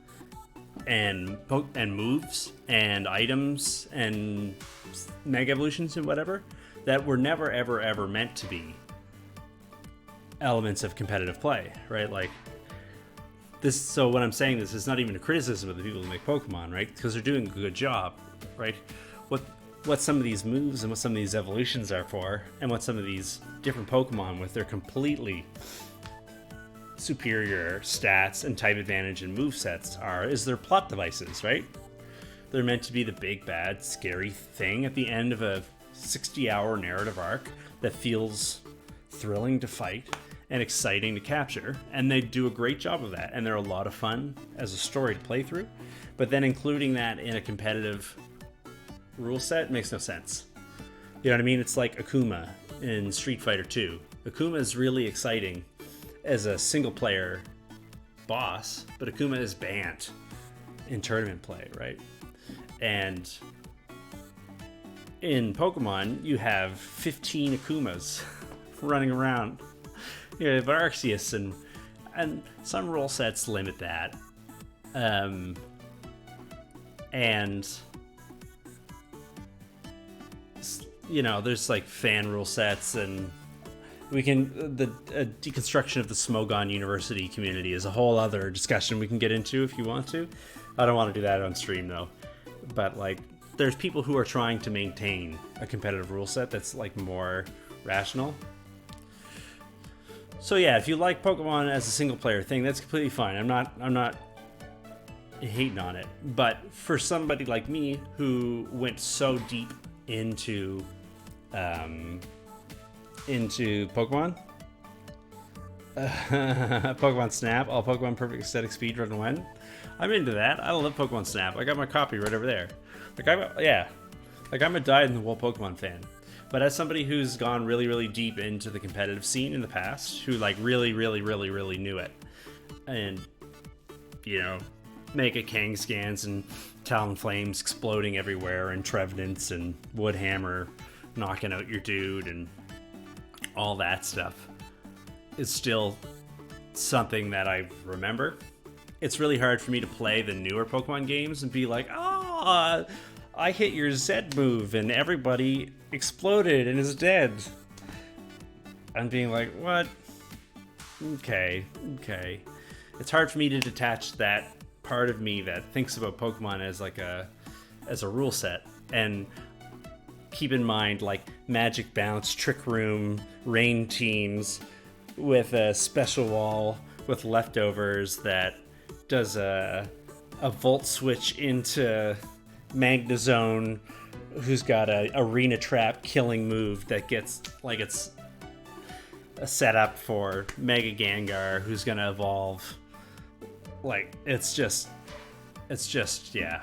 and moves and items and mega evolutions and whatever that were never ever meant to be elements of competitive play, right? Like this. So when I'm saying this, it's not even a criticism of the people who make Pokemon, right? Because they're doing a good job, right? What some of these moves and what some of these evolutions are for, and what some of these different Pokemon with their completely superior stats and type advantage and move sets are, is their plot devices, right? They're meant to be the big bad scary thing at the end of a 60-hour narrative arc that feels thrilling to fight and exciting to capture, and they do a great job of that, and they're a lot of fun as a story to play through. But then including that in a competitive rule set makes no sense. You know what I mean? It's like Akuma in Street Fighter 2. Akuma is really exciting as a single player boss, but Akuma is banned in tournament play, right? And in Pokemon, you have 15 Akumas running around. You have Arceus, and some rule sets limit that. And you know, there's like fan rule sets, and we can the deconstruction of the Smogon University community is a whole other discussion we can get into if you want to. I don't want to do that on stream though. But like, there's people who are trying to maintain a competitive rule set that's like more rational. So yeah, if you like Pokemon as a single player thing, that's completely fine. I'm not hating on it. But for somebody like me who went so deep into Pokemon, Pokemon Snap, all Pokemon Perfect Aesthetic Speedrun when, I'm into that. I love Pokemon Snap. I got my copy right over there. I'm a dyed-in-the-wool Pokemon fan. But as somebody who's gone really, really deep into the competitive scene in the past, who like really, really, really, really knew it, and you know, Mega Kangaskans and Talonflames exploding everywhere, and Trevenants and Woodhammer knocking out your dude, and all that stuff is still something that I remember. It's really hard for me to play the newer Pokemon games and be like, oh, I hit your Z move and everybody exploded and is dead. I'm being like, what? Okay. It's hard for me to detach that part of me that thinks about Pokemon as like as a rule set, and keep in mind like Magic Bounce, Trick Room, Rain teams with a special wall with leftovers that does a Volt Switch into Magnezone, who's got a Arena Trap killing move that gets like it's a setup for Mega Gengar, who's gonna evolve. Like it's just yeah,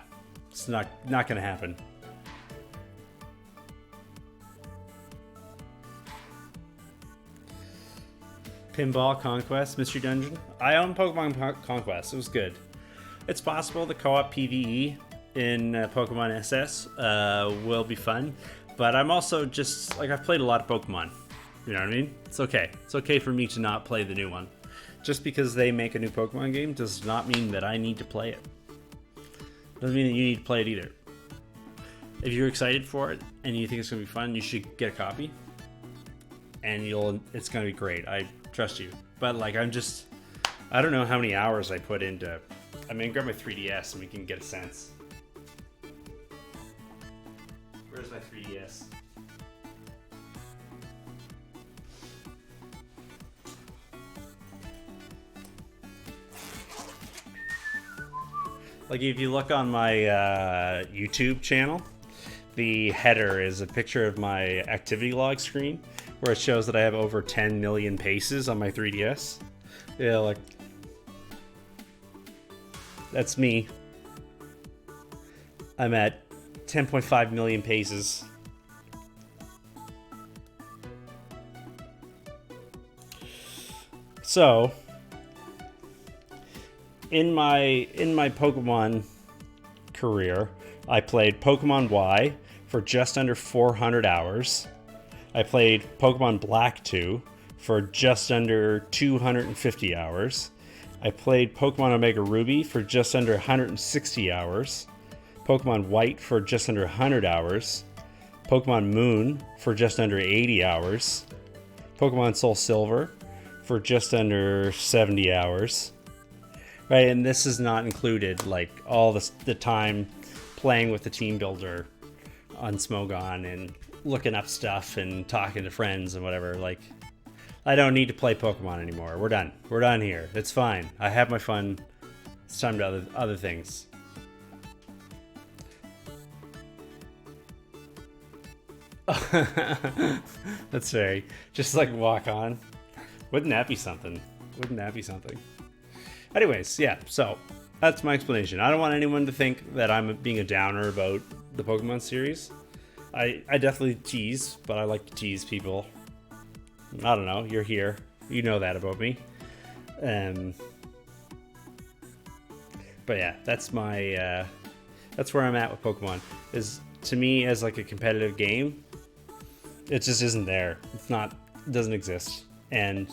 it's not gonna happen. Pinball Conquest Mystery Dungeon. I own Pokemon Conquest. It was good. It's possible the co-op PvE in Pokemon SS will be fun, but I'm also just like, I've played a lot of Pokemon. You know what I mean? It's okay. It's okay for me to not play the new one. Just because they make a new Pokemon game does not mean that I need to play it. Doesn't mean that you need to play it either. If you're excited for it and you think it's gonna be fun, you should get a copy. And it's gonna be great. I trust you. But like, I don't know how many hours I put into. I mean, grab my 3DS and we can get a sense. Where's my 3DS? Like, if you look on my YouTube channel, the header is a picture of my activity log screen where it shows that I have over 10 million paces on my 3DS. Yeah, like, that's me. I'm at 10.5 million paces. So, in my Pokemon career, I played Pokemon Y for just under 400 hours. I played Pokemon Black 2 for just under 250 hours. I played Pokemon Omega Ruby for just under 160 hours. Pokemon White for just under 100 hours. Pokemon Moon for just under 80 hours. Pokemon Soul Silver for just under 70 hours. Right, and this is not included like all the time playing with the team builder on Smogon and looking up stuff and talking to friends and whatever. Like, I don't need to play Pokemon anymore. We're done. We're done here. It's fine. I have my fun. It's time to other things. That's very just like walk on. Wouldn't that be something? Wouldn't that be something? Anyways, yeah, so that's my explanation. I don't want anyone to think that I'm being a downer about the Pokemon series. I definitely tease, but I like to tease people. I don't know, you're here. You know that about me. But yeah, that's my that's where I'm at with Pokemon. Is to me as like a competitive game, it just isn't there. It's not, it doesn't exist. And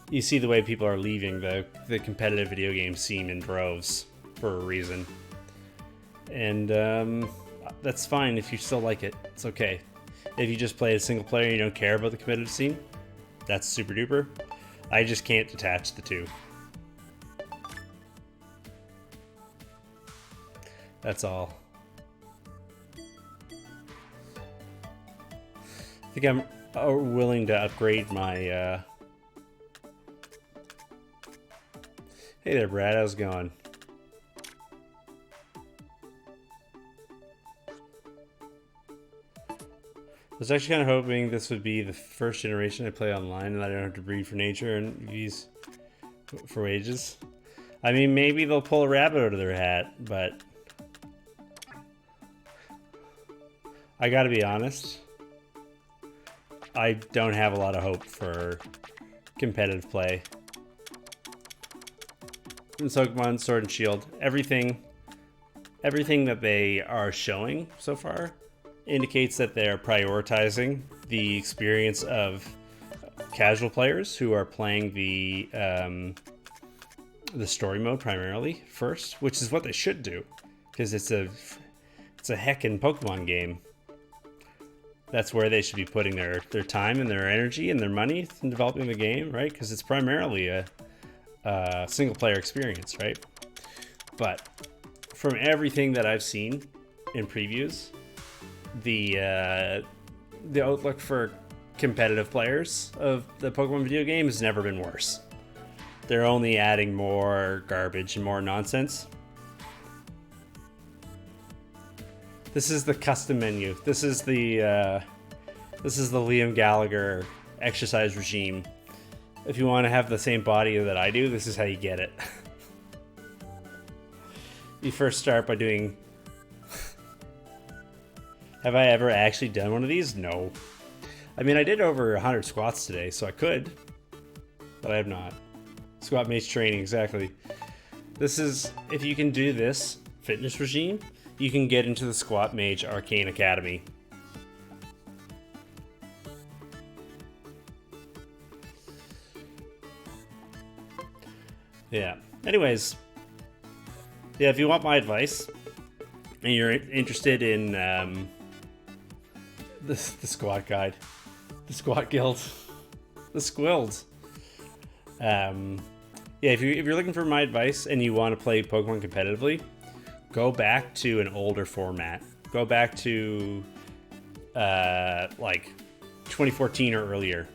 you see the way people are leaving the competitive video game scene in droves for a reason. And that's fine if you still like it. It's okay. If you just play a single player and you don't care about the competitive scene, that's super duper. I just can't detach the two. That's all. I think I'm willing to upgrade my Hey there, Brad. How's it going? I was actually kind of hoping this would be the first generation I play online and I don't have to breed for nature and use for wages. I mean, maybe they'll pull a rabbit out of their hat, but I gotta be honest, I don't have a lot of hope for competitive play. In Pokemon Sword and Shield, everything that they are showing so far indicates that they're prioritizing the experience of casual players who are playing the story mode primarily first, which is what they should do, because it's a heckin' Pokemon game. That's where they should be putting their time and their energy and their money in developing the game, right? Because it's primarily a single player experience, right? But from everything that I've seen in previews, the outlook for competitive players of the Pokemon video game has never been worse. They're only adding more garbage and more nonsense. This is the custom menu. This is the Liam Gallagher exercise regime. If you want to have the same body that I do, this is how you get it. You first start by doing... Have I ever actually done one of these? No. I mean, I did over 100 squats today, so I could. But I have not. Squat mage training, exactly. This is... If you can do this fitness regime, you can get into the Squat Mage Arcane Academy. Yeah. Anyways, yeah, if you want my advice and you're interested in the squat guide, the squat guild, the squills, yeah, if you're looking for my advice and you want to play Pokemon competitively, go back to an older format. Go back to like 2014 or earlier.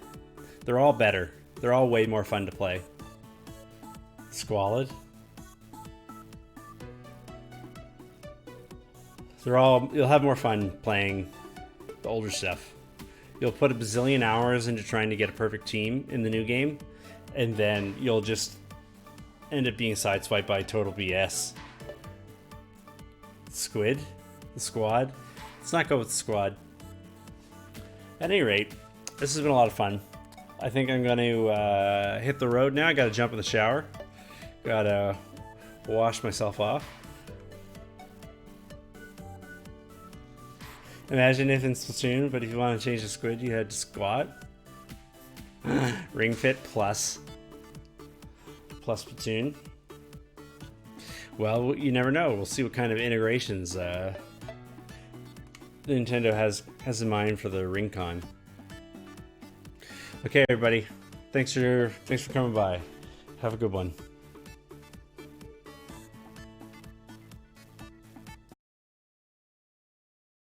They're all better. They're all way more fun to play. Squalid. You'll have more fun playing the older stuff. You'll put a bazillion hours into trying to get a perfect team in the new game, and then you'll just end up being sideswiped by total BS. Squid? The squad? Let's not go with the squad. At any rate, this has been a lot of fun. I think I'm going to hit the road now. I got to jump in the shower. Got to wash myself off. Imagine if in Splatoon, but if you want to change the squid, you had to squat. Ring Fit plus Splatoon. Well, you never know. We'll see what kind of integrations Nintendo has in mind for the RingCon. Okay, everybody. Thanks for coming by. Have a good one.